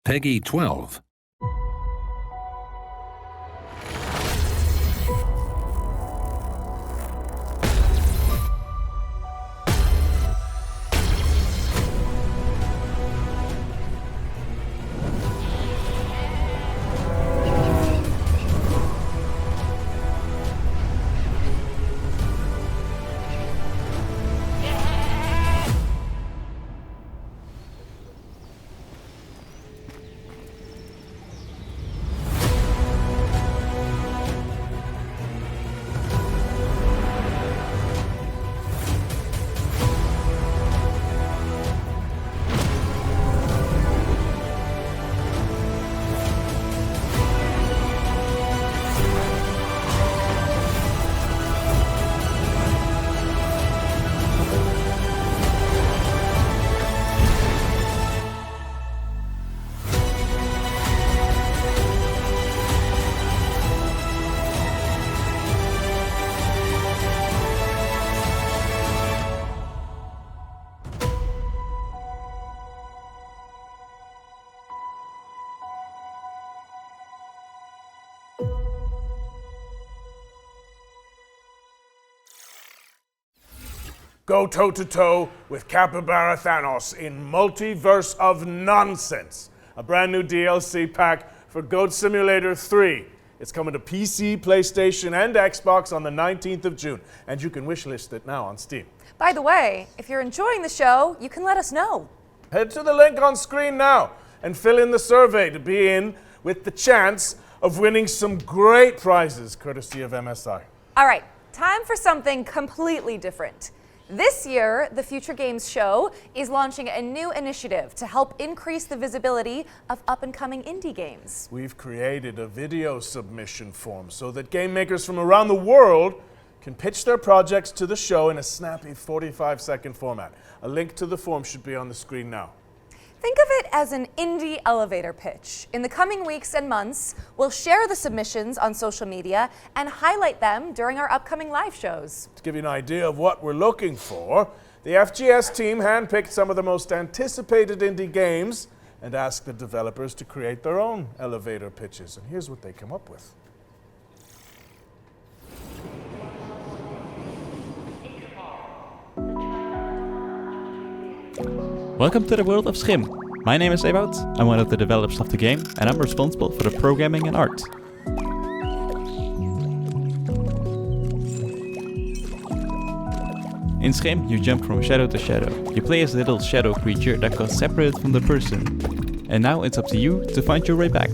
S4: Peggy 12.
S2: Go toe-to-toe with Capybara Thanos in Multiverse of Nonsense, a brand new DLC pack for Goat Simulator 3. It's coming to PC, PlayStation, and Xbox on the 19th of June, and you can wishlist it now on Steam.
S1: By the way, if you're enjoying the show, you can let us know.
S2: Head to the link on screen now and fill in the survey to be in with the chance of winning some great prizes courtesy of MSI.
S1: All right, time for something completely different. This year, the Future Games Show is launching a new initiative to help increase the visibility of up-and-coming indie games.
S2: We've created a video submission form so that game makers from around the world can pitch their projects to the show in a snappy 45-second format. A link to the form should be on the screen now.
S1: Think of it as an indie elevator pitch. In the coming weeks and months, we'll share the submissions on social media and highlight them during our upcoming live shows.
S2: To give you an idea of what we're looking for, the FGS team handpicked some of the most anticipated indie games and asked the developers to create their own elevator pitches. And here's what they come up with.
S8: Welcome to the world of Schim. My name is Ewout, I'm one of the developers of the game, and I'm responsible for the programming and art. In Scrim, you jump from shadow to shadow. You play as a little shadow creature that got separated from the person. And now it's up to you to find your way back.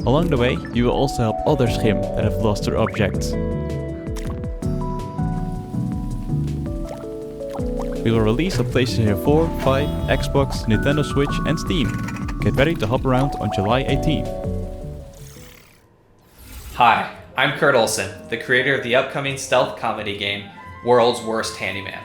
S8: Along the way, you will also help other Scrim that have lost their objects. We will release on PlayStation 4, 5, Xbox, Nintendo Switch and Steam. Get ready to hop around on July 18th.
S3: Hi, I'm Kurt Olson, the creator of the upcoming stealth comedy game, World's Worst Handyman.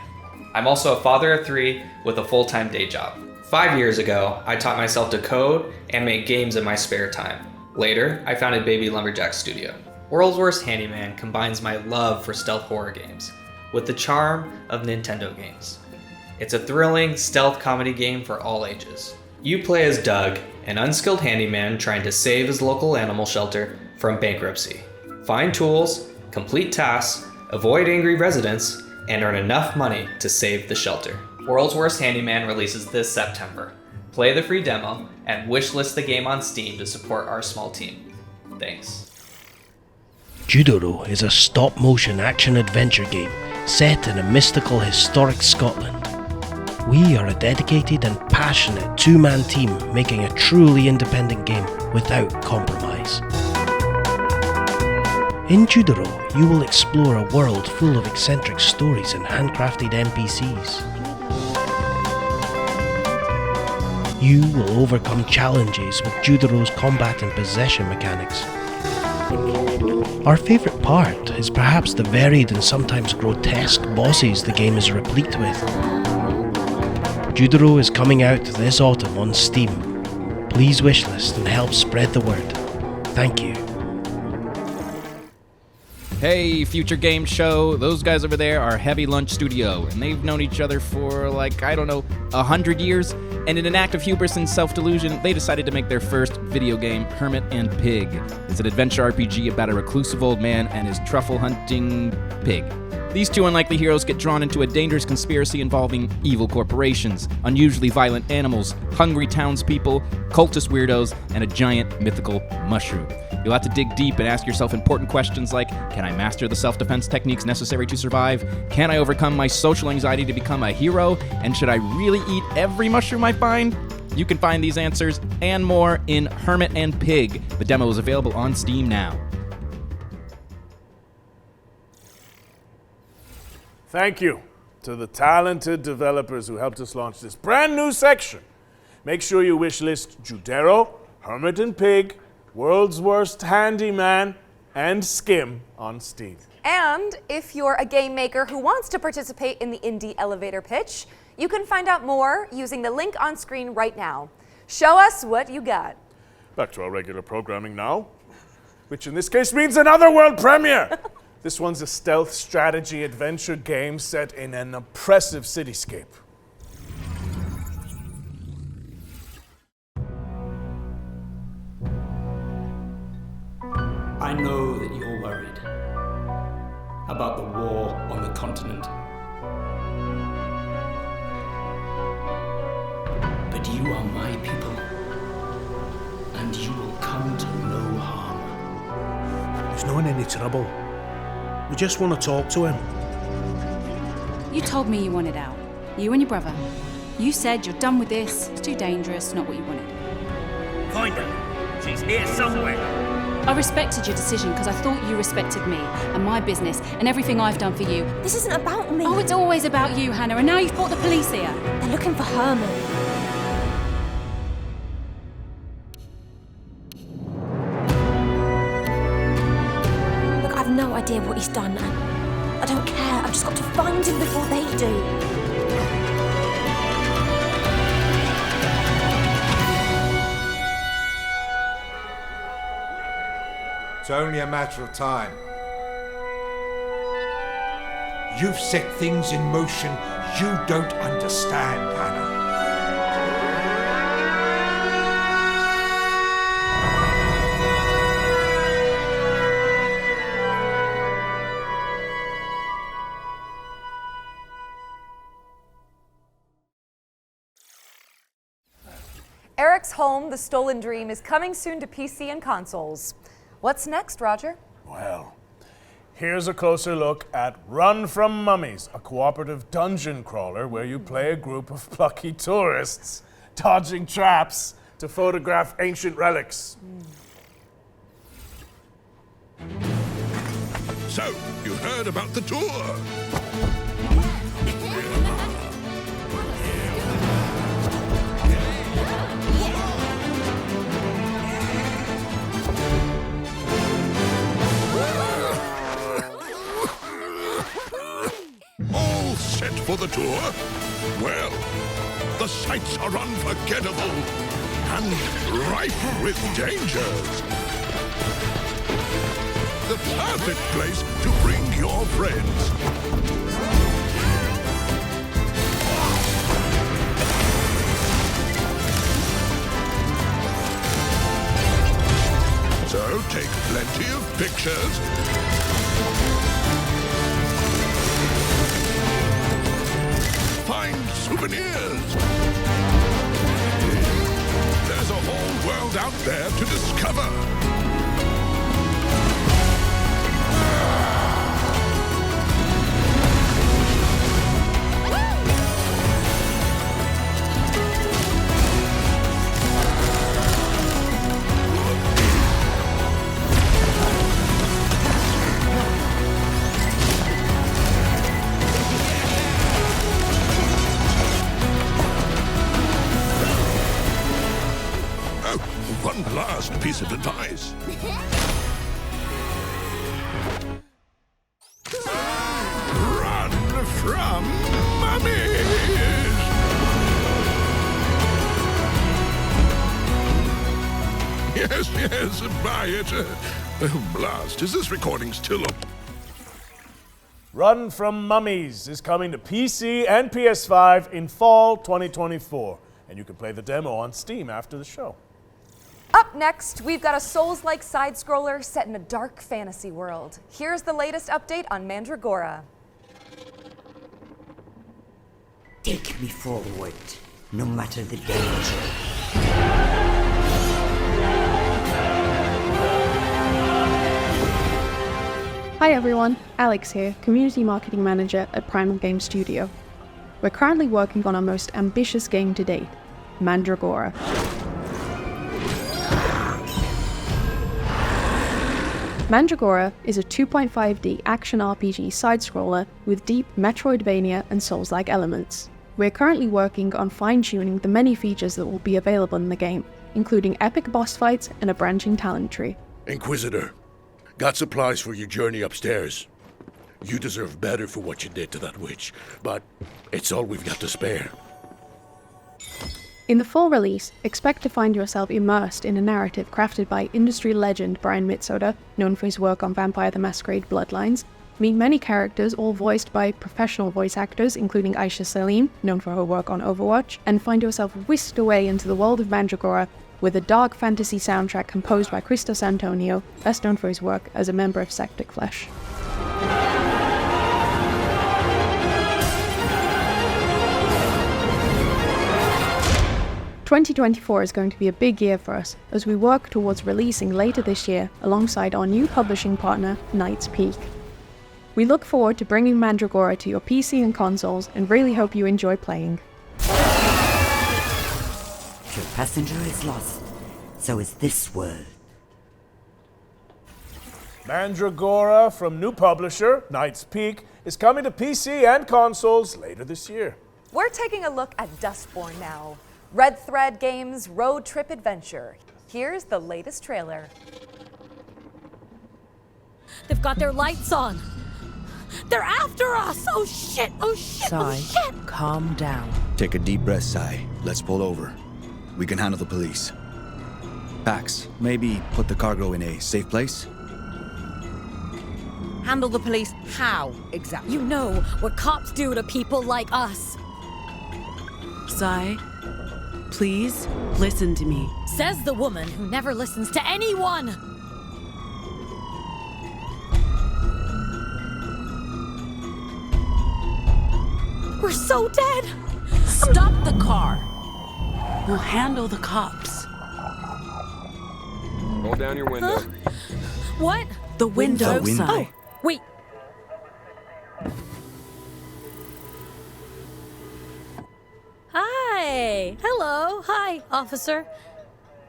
S3: I'm also a father of 3 with a full-time day job. 5 years ago, I taught myself to code and make games in my spare time. Later, I founded Baby Lumberjack Studio. World's Worst Handyman combines my love for stealth horror games with the charm of Nintendo games. It's a thrilling stealth comedy game for all ages. You play as Doug, an unskilled handyman trying to save his local animal shelter from bankruptcy. Find tools, complete tasks, avoid angry residents, and earn enough money to save the shelter. World's Worst Handyman releases this September. Play the free demo and wishlist the game on Steam to support our small team. Thanks.
S5: Judoro is a stop-motion action-adventure game set in a mystical historic Scotland. We are a dedicated and passionate two-man team making a truly independent game without compromise. In Judoro, you will explore a world full of eccentric stories and handcrafted NPCs. You will overcome challenges with Judoro's combat and possession mechanics. Our favourite part is perhaps the varied and sometimes grotesque bosses the game is replete with. Judoro is coming out this autumn on Steam. Please wishlist and help spread the word. Thank you.
S6: Hey, Future Game Show, those guys over there are Heavy Lunch Studio, and they've known each other for, 100 years, and in an act of hubris and self-delusion, they decided to make their first video game, Hermit and Pig. It's an adventure RPG about a reclusive old man and his truffle-hunting pig. These two unlikely heroes get drawn into a dangerous conspiracy involving evil corporations, unusually violent animals, hungry townspeople, cultist weirdos, and a giant mythical mushroom. You'll have to dig deep and ask yourself important questions like, can I master the self-defense techniques necessary to survive? Can I overcome my social anxiety to become a hero? And should I really eat every mushroom I find? You can find these answers and more in Hermit and Pig. The demo is available on Steam now.
S2: Thank you to the talented developers who helped us launch this brand new section. Make sure you wishlist Judero, Hermit and Pig, World's Worst Handyman, and Skim on Steam.
S1: And if you're a game maker who wants to participate in the Indie Elevator Pitch, you can find out more using the link on screen right now. Show us what you got.
S2: Back to our regular programming now, which in this case means another world premiere. This one's a stealth strategy adventure game set in an oppressive cityscape.
S7: I know that you're worried about the war on the continent. But you are my people, and you will come to no harm.
S25: There's not any trouble. We just want to talk to him.
S26: You told me you wanted out. You and your brother. You said you're done with this. It's too dangerous, not what you wanted.
S20: Find her. She's here somewhere.
S26: I respected your decision because I thought you respected me and my business and everything I've done for you.
S27: This isn't about me.
S26: Oh, it's always about you, Hannah, and now you've brought the police here.
S27: They're looking for Herman. Look, I've no idea what he's done, and I don't care. I've just got to find him before they do.
S28: It's only a matter of time. You've set things in motion you don't understand, Hannah.
S1: Eric's Home, The Stolen Dream, is coming soon to PC and consoles. What's next, Roger?
S2: Well, here's a closer look at Run from Mummies, a cooperative dungeon crawler where you play a group of plucky tourists dodging traps to photograph ancient relics.
S18: So, you heard about the tour? All set for the tour? Well, the sights are unforgettable and rife with dangers. The perfect place to bring your friends. So take plenty of pictures. Find souvenirs. There's a whole world out there to discover. One last piece of advice. Run from mummies! Yes, buy it. Oh, blast. Is this recording still up?
S2: Run from Mummies is coming to PC and PS5 in fall 2024, and you can play the demo on Steam after the show.
S1: Up next, we've got a Souls-like side-scroller set in a dark fantasy world. Here's the latest update on Mandragora.
S9: Take me forward, no matter the danger.
S10: Hi everyone, Alex here, Community Marketing Manager at Primal Game Studio. We're currently working on our most ambitious game to date, Mandragora. Mandragora is a 2.5D action RPG side-scroller with deep Metroidvania and Souls-like elements. We're currently working on fine-tuning the many features that will be available in the game, including epic boss fights and a branching talent tree.
S11: Inquisitor, got supplies for your journey upstairs. You deserve better for what you did to that witch, but it's all we've got to spare.
S10: In the full release, expect to find yourself immersed in a narrative crafted by industry legend Brian Mitsoda, known for his work on Vampire the Masquerade Bloodlines. Meet many characters, all voiced by professional voice actors, including Aisha Salim, known for her work on Overwatch, and find yourself whisked away into the world of Mandragora with a dark fantasy soundtrack composed by Christos Antonio, best known for his work as a member of Septic Flesh. 2024 is going to be a big year for us as we work towards releasing later this year alongside our new publishing partner, Knight's Peak. We look forward to bringing Mandragora to your PC and consoles and really hope you enjoy playing.
S9: Your passenger is lost, so is this world.
S2: Mandragora from new publisher, Knight's Peak, is coming to PC and consoles later this year.
S1: We're taking a look at Dustborn now. Red Thread Games' road trip adventure. Here's the latest trailer.
S27: They've got their lights on. They're after us! Oh shit, oh shit, oh
S13: Sai,
S27: shit!
S13: calm down.
S14: Take a deep breath, Sai. Let's pull over. We can handle the police. Pax, maybe put the cargo in a safe place?
S13: Handle the police how, exactly?
S27: You know what cops do to people like us.
S13: Sai, please listen to me.
S27: Says the woman who never listens to anyone! We're so dead!
S13: Stop the car! We'll handle the cops.
S15: Roll down your window.
S13: What? The window,
S14: The window.
S13: Oh, wait.
S27: Hi. Hello. Hi, officer.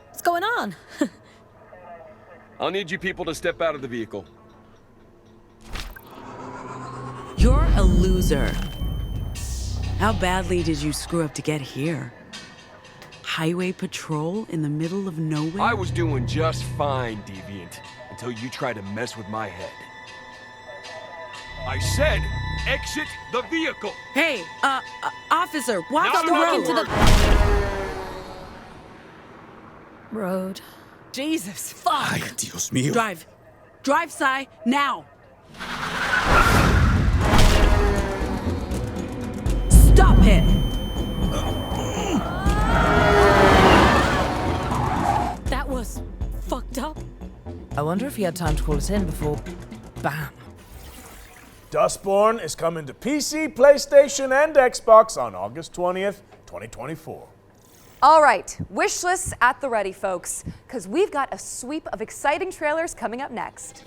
S27: What's going on?
S15: I'll need you people to step out of the vehicle.
S13: You're a loser. How badly did you screw up to get here? Highway patrol in the middle of nowhere?
S15: I was doing just fine, Deviant, until you tried to mess with my head. I said, exit the vehicle!
S13: Hey, officer, walk
S15: Not
S13: on the
S15: another
S13: road.
S15: word.
S27: Road.
S13: Jesus, fuck.
S14: Ay, Dios mío.
S13: Drive. Drive, Sai, now. Stop it.
S27: That was fucked up.
S16: I wonder if he had time to call us in before... Bam.
S2: Dustborn is coming to PC, PlayStation, and Xbox on August 20th, 2024.
S1: All right, wish lists at the ready, folks, because we've got a sweep of exciting trailers coming up next.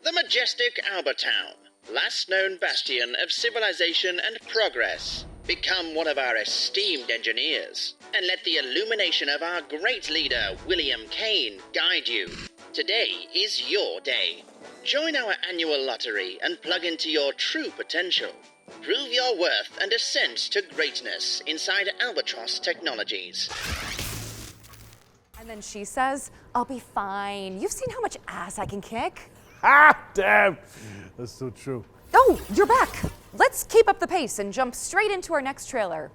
S17: The majestic Albertown, last known bastion of civilization and progress. Become one of our esteemed engineers, and let the illumination of our great leader, William Kane, guide you. Today is your day. Join our annual lottery and plug into your true potential. Prove your worth and ascend to greatness inside Albatross Technologies.
S1: And then she says, I'll be fine. You've seen how much ass I can kick.
S2: Ah, damn. That's so true.
S1: Oh, you're back. Let's keep up the pace and jump straight into our next trailer.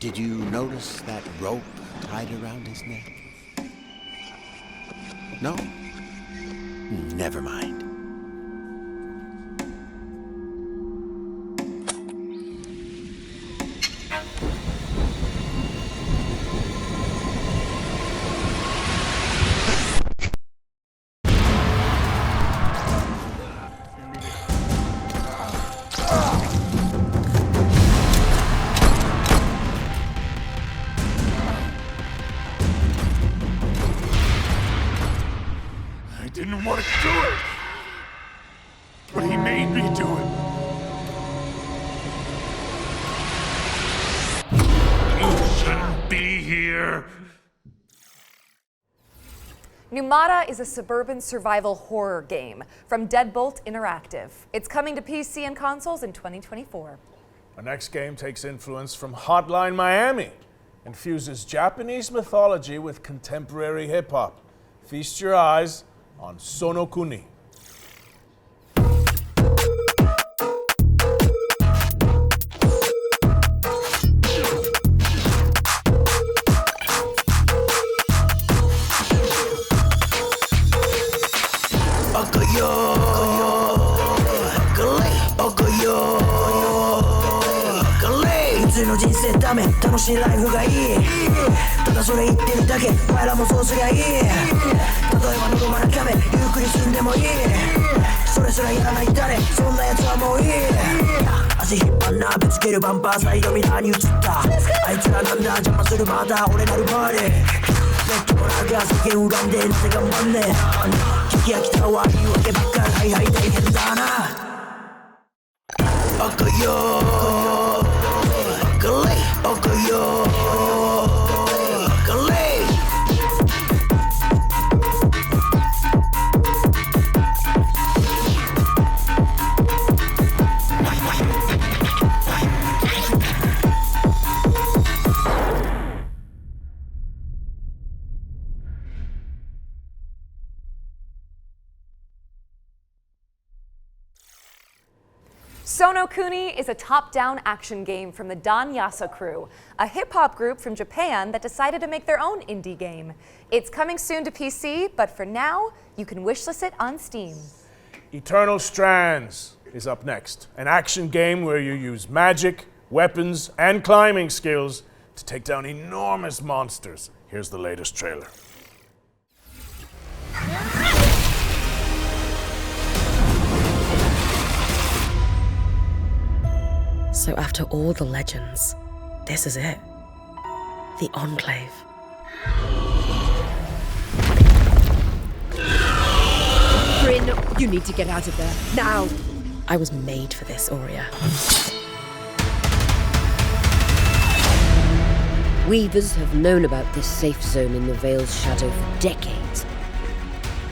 S9: Did you notice that rope tied around his neck? No? Never mind.
S18: I didn't want to do it, but he made me do it. You shouldn't be here.
S1: Numata is a suburban survival horror game from Deadbolt Interactive. It's coming to PC and consoles in 2024.
S2: Our next game takes influence from Hotline Miami and fuses Japanese mythology with contemporary hip-hop. Feast your eyes on Sonokuni.
S9: 普通の人生ダメ楽しいライフがいいただそれ言ってるだけお前らもそうすりゃいい例えば喉まなキャベゆっくり住んでもいいそれすらやらない誰そんなやつはもういい足引っ張んなぶつけるバンパーサイドミラーに映ったあいつらなんだ邪魔するまだ俺なるバーでネットもなんか世間恨んでなぜ頑張んねえ聞き飽きた悪いわけばっかはいはい大変だなバカよバカよバカレイ
S1: Sono Kuni is a top-down action game from the Dan Yasa crew, a hip-hop group from Japan that decided to make their own indie game. It's coming soon to PC, but for now, you can wishlist it on Steam.
S2: Eternal Strands is up next, an action game where you use magic, weapons, and climbing skills to take down enormous monsters. Here's the latest trailer.
S4: So after all the legends, this is it. The Enclave.
S27: Bryn, you need to get out of there, now!
S4: I was made for this, Aurea.
S8: Weavers have known about this safe zone in the Vale's shadow for decades.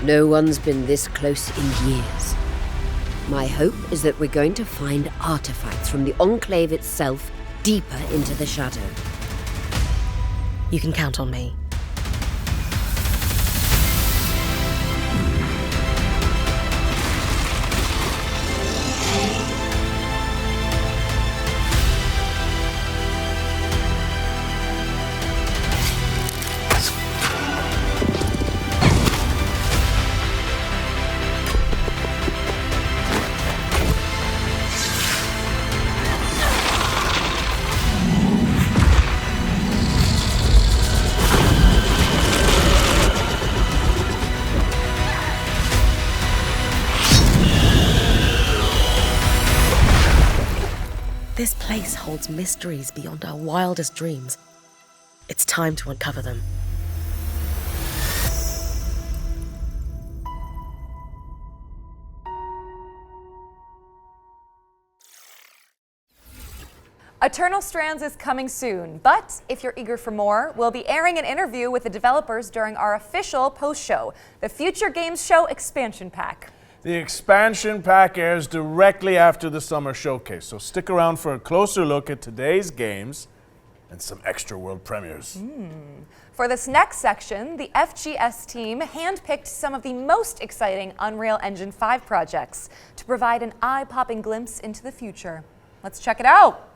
S8: No one's been this close in years. My hope is that we're going to find artifacts from the Enclave itself deeper into the shadow.
S4: You can count on me. This place holds mysteries beyond our wildest dreams. It's time to uncover them.
S1: Eternal Strands is coming soon, but if you're eager for more, we'll be airing an interview with the developers during our official post-show, the Future Games Show Expansion Pack.
S2: The expansion pack airs directly after the summer showcase, so stick around for a closer look at today's games and some extra world premieres.
S1: For this next section, the FGS team handpicked some of the most exciting Unreal Engine 5 projects to provide an eye-popping glimpse into the future. Let's check it out.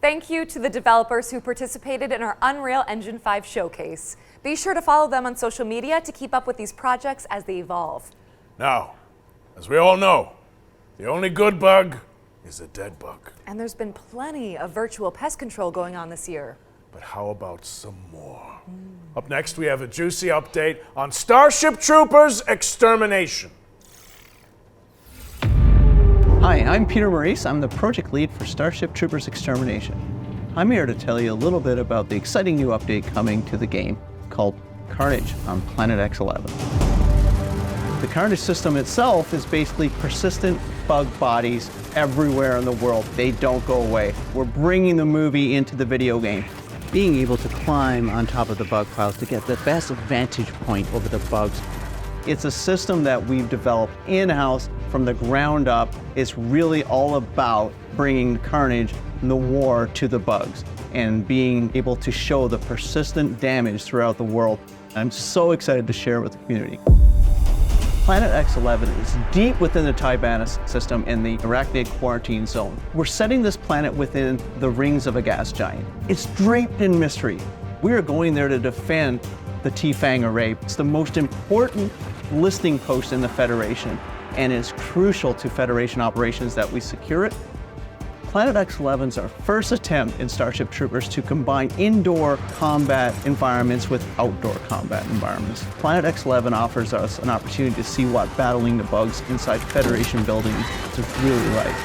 S1: thank you to the developers who participated in our Unreal Engine 5 showcase. Be sure to follow them on social media to keep up with these projects as they evolve.
S2: Now, as we all know, the only good bug is a dead bug.
S1: And there's been plenty of virtual pest control going on this year.
S2: But how about some more? Up next, we have a juicy update on Starship Troopers Extermination.
S3: Hi, I'm Peter Maurice. I'm the project lead for Starship Troopers Extermination. I'm here to tell you a little bit about the exciting new update coming to the game called Carnage on Planet X11. The Carnage system itself is basically persistent bug bodies everywhere in the world. They don't go away. We're bringing the movie into the video game. Being able to climb on top of the bug piles to get the best vantage point over the bugs. It's a system that we've developed in-house from the ground up. It's really all about bringing Carnage and the war to the bugs and being able to show the persistent damage throughout the world. I'm so excited to share it with the community. Planet X11 is deep within the Tibannus system in the Arachnid Quarantine Zone. We're setting this planet within the rings of a gas giant. It's draped in mystery. We are going there to defend the T-Fang array. It's the most important listing post in the Federation, and it's crucial to Federation operations that we secure it. Planet X11 is our first attempt in Starship Troopers to combine indoor combat environments with outdoor combat environments. Planet X11 offers us an opportunity to see what battling the bugs inside Federation buildings is really like.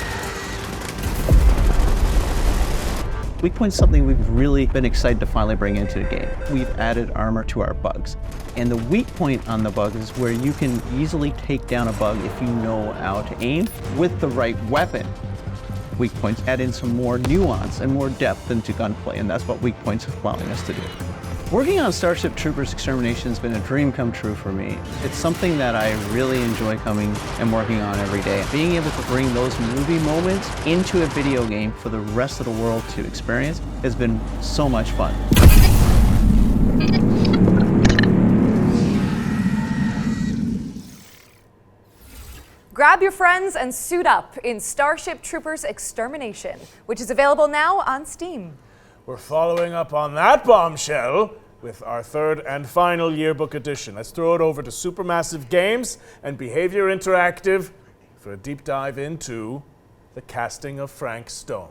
S3: Weak Point's something we've really been excited to finally bring into the game. We've added armor to our bugs. And the weak point on the bugs is where you can easily take down a bug if you know how to aim with the right weapon. Weak Points add in some more nuance and more depth into gunplay, and that's what Weak Points is allowing us to do. Working on Starship Troopers Extermination has been a dream come true for me. It's something that I really enjoy coming and working on every day. Being able to bring those movie moments into a video game for the rest of the world to experience has been so much fun.
S1: Grab your friends and suit up in Starship Troopers Extermination, which is available now on Steam.
S2: We're following up on that bombshell with our third and final yearbook edition. Let's throw it over to Supermassive Games and Behavior Interactive for a deep dive into the casting of Frank Stone.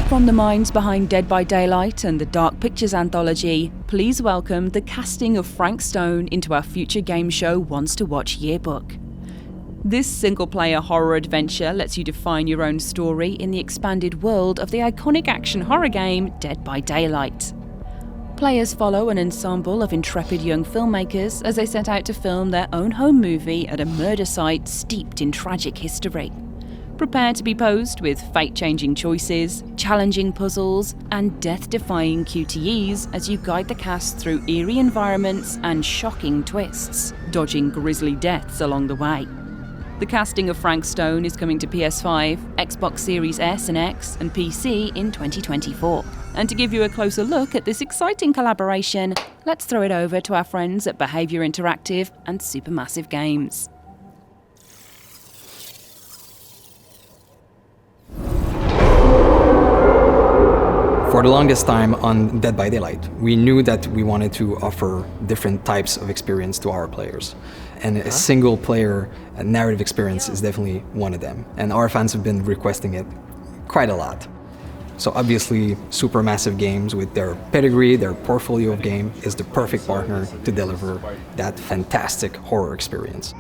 S5: From the minds behind Dead by Daylight and the Dark Pictures anthology, please welcome the casting of Frank Stone into our future game show Wants to Watch Yearbook. This single-player horror adventure lets you define your own story in the expanded world of the iconic action horror game Dead by Daylight. Players follow an ensemble of intrepid young filmmakers as they set out to film their own home movie at a murder site steeped in tragic history. Prepare to be posed with fate-changing choices, challenging puzzles, and death-defying QTEs as you guide the cast through eerie environments and shocking twists, dodging grisly deaths along the way. The casting of Frank Stone is coming to PS5, Xbox Series S and X, and PC in 2024. And to give you a closer look at this exciting collaboration, let's throw it over to our friends at Behavior Interactive and Supermassive Games.
S12: For the longest time on Dead by Daylight, we knew that we wanted to offer different types of experience to our players. And a single player narrative experience is definitely one of them. And our fans have been requesting it quite a lot. So obviously, Supermassive Games, with their pedigree, their portfolio of game, is the perfect partner to deliver that fantastic horror experience.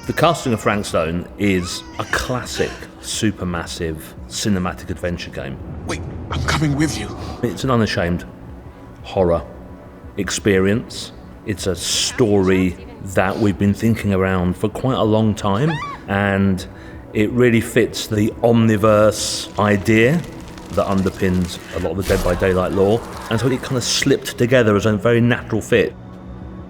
S19: The casting of Frank Stone is a classic Supermassive cinematic adventure game.
S11: Wait, I'm coming with you.
S19: It's an unashamed horror experience. It's a story that we've been thinking around for quite a long time, and it really fits the omniverse idea that underpins a lot of the Dead by Daylight lore, and so it kind of slipped together as a very natural fit.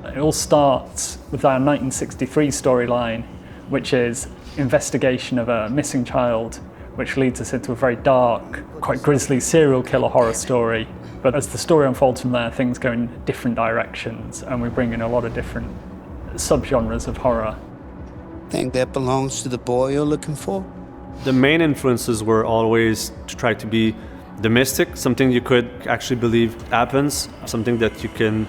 S21: It all starts with our 1963 storyline, which is investigation of a missing child, which leads us into a very dark, quite grisly serial killer horror story But as the story unfolds from there, things go in different directions, and we bring in a lot of different subgenres of horror.
S6: Think that belongs to the boy you're looking for?
S7: The main influences were always to try to be the mystic, something you could actually believe happens, something that you can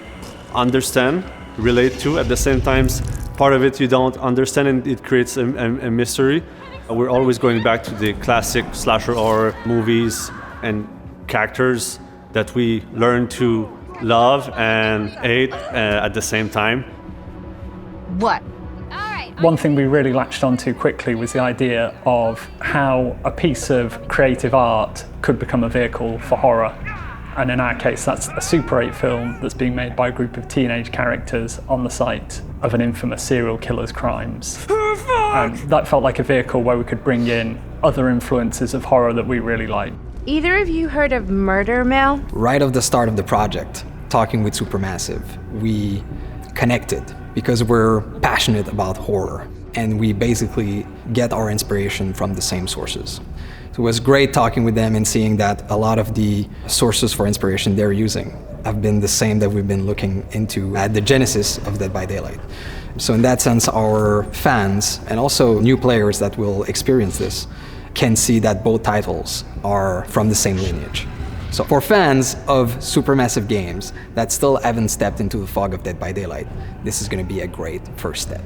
S7: understand, relate to. At the same time, part of it you don't understand and it creates a mystery. We're always going back to the classic slasher horror movies and characters that we learn to love and hate at the same time.
S27: What?
S21: One thing we really latched onto quickly was the idea of how a piece of creative art could become a vehicle for horror. And in our case, that's a Super 8 film that's being made by a group of teenage characters on the site of an infamous serial killer's crimes. And that felt like a vehicle where we could bring in other influences of horror that we really like.
S27: Either of you heard of Murder Mill?
S12: Right off the start of the project, talking with Supermassive, we connected because we're passionate about horror and we basically get our inspiration from the same sources. So it was great talking with them and seeing that a lot of the sources for inspiration they're using have been the same that we've been looking into at the genesis of Dead by Daylight. So in that sense, our fans and also new players that will experience this can see that both titles are from the same lineage. So for fans of Supermassive games that still haven't stepped into the fog of Dead by Daylight, this is going to be a great first step.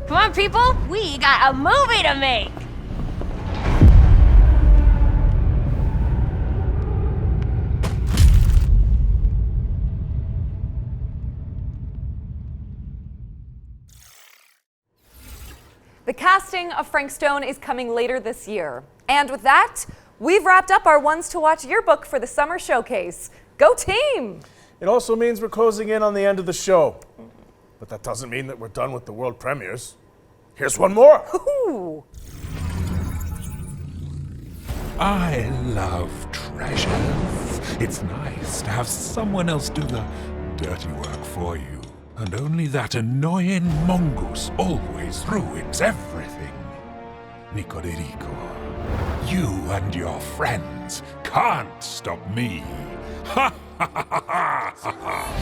S27: Come on, people, we got a movie to make!
S1: The casting of Frank Stone is coming later this year. And with that, we've wrapped up our Ones to Watch yearbook for the summer showcase. Go team!
S2: It also means we're closing in on the end of the show. But that doesn't mean that we're done with the world premieres. Here's one more.
S1: Ooh.
S28: I love treasures. It's nice to have someone else do the dirty work for you. And only that annoying mongoose always ruins everything. Nicoririco, you and your friends can't stop me. Ha ha ha ha ha ha!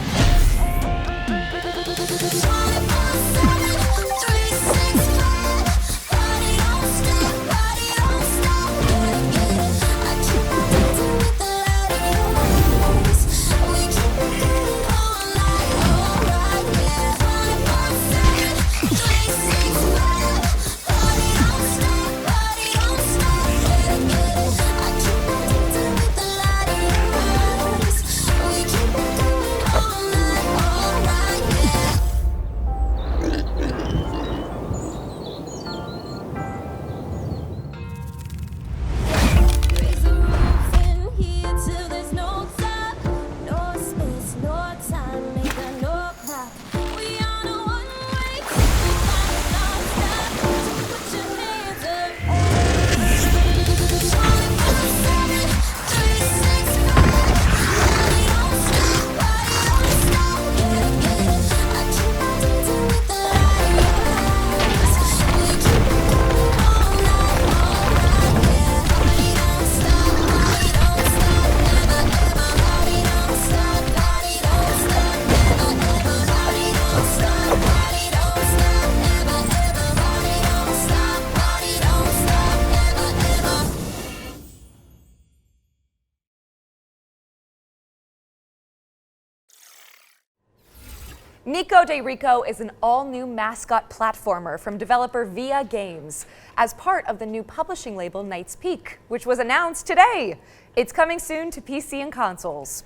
S1: Nico de Rico is an all-new mascot platformer from developer Via Games as part of the new publishing label Knight's Peak, which was announced today. It's coming soon to PC and consoles.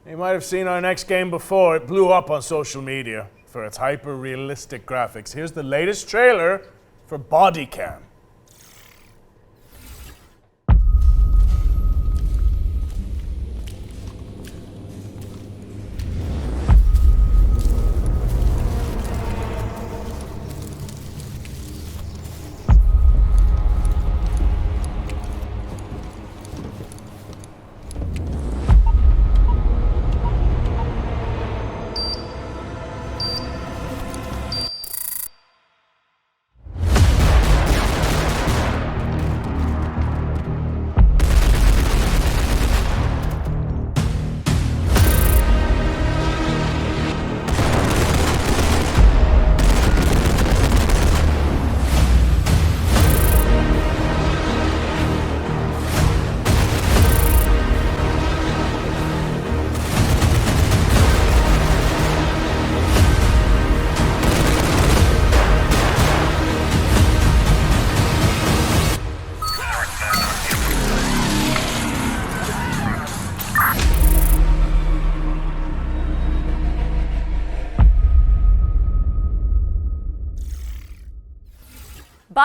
S2: You might have seen our next game before. It blew up on social media for its hyper-realistic graphics. Here's the latest trailer for Body Cam.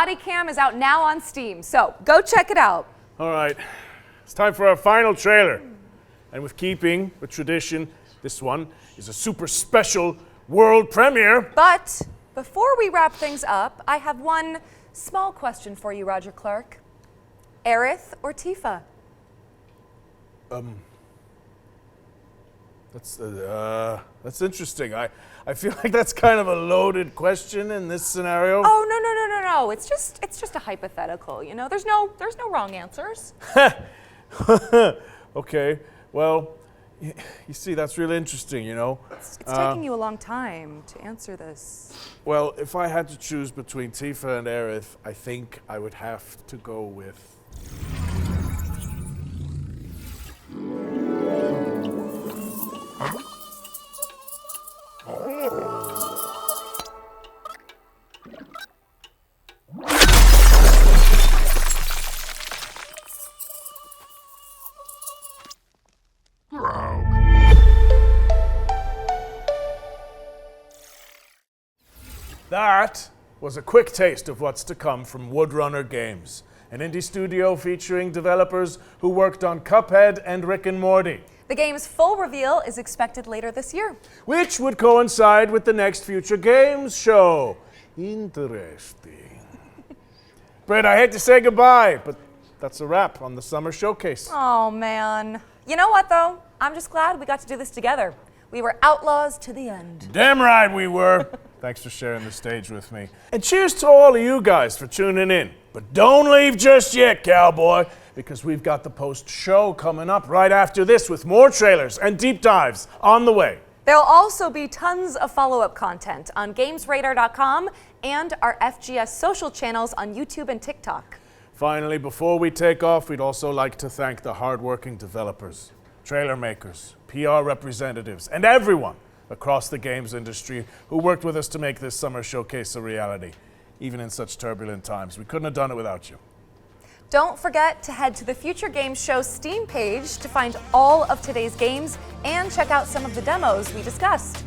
S1: body cam is out now on Steam, so go check it out.
S2: All right, it's time for our final trailer. And with keeping with tradition, this one is a super special world premiere.
S1: But before we wrap things up, I have one small question for you, Roger Clark. Aerith or Tifa?
S2: That's interesting. I feel like that's kind of a loaded question in this scenario.
S1: Oh, no. It's just a hypothetical, you know? There's no wrong answers.
S2: Okay, well, you see, that's really interesting, you know?
S1: It's taking you a long time to answer this.
S2: Well, if I had to choose between Tifa and Aerith, I think I would have to go with... That was a quick taste of what's to come from Woodrunner Games, an indie studio featuring developers who worked on Cuphead and Rick and Morty.
S1: The game's full reveal is expected later this year,
S2: which would coincide with the next Future Games show. Interesting. Britt, I hate to say goodbye, but that's a wrap on the Summer Showcase.
S1: Oh, man. You know what, though? I'm just glad we got to do this together. We were outlaws to the end.
S2: Damn right we were. Thanks for sharing the stage with me. And cheers to all of you guys for tuning in. But don't leave just yet, cowboy, because we've got the post-show coming up right after this with more trailers and deep dives on the way.
S1: There'll also be tons of follow-up content on GamesRadar.com and our FGS social channels on YouTube and TikTok.
S2: Finally, before we take off, we'd also like to thank the hardworking developers, trailer makers, PR representatives, and everyone across the games industry who worked with us to make this Summer Showcase a reality. Even in such turbulent times, we couldn't have done it without you.
S1: Don't forget to head to the Future Games Show Steam page to find all of today's games and check out some of the demos we discussed.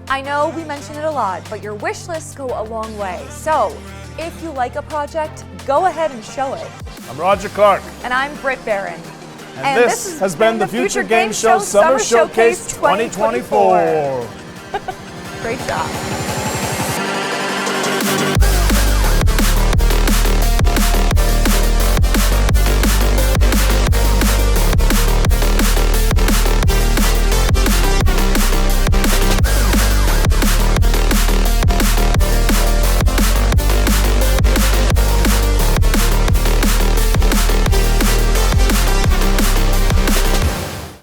S1: I know we mention it a lot, but your wish lists go a long way. So, if you like a project, go ahead and show it.
S2: I'm Roger Clark.
S1: And I'm Britt Barron.
S2: And this has been the Future Games Show Summer Showcase 2024.
S1: Great job.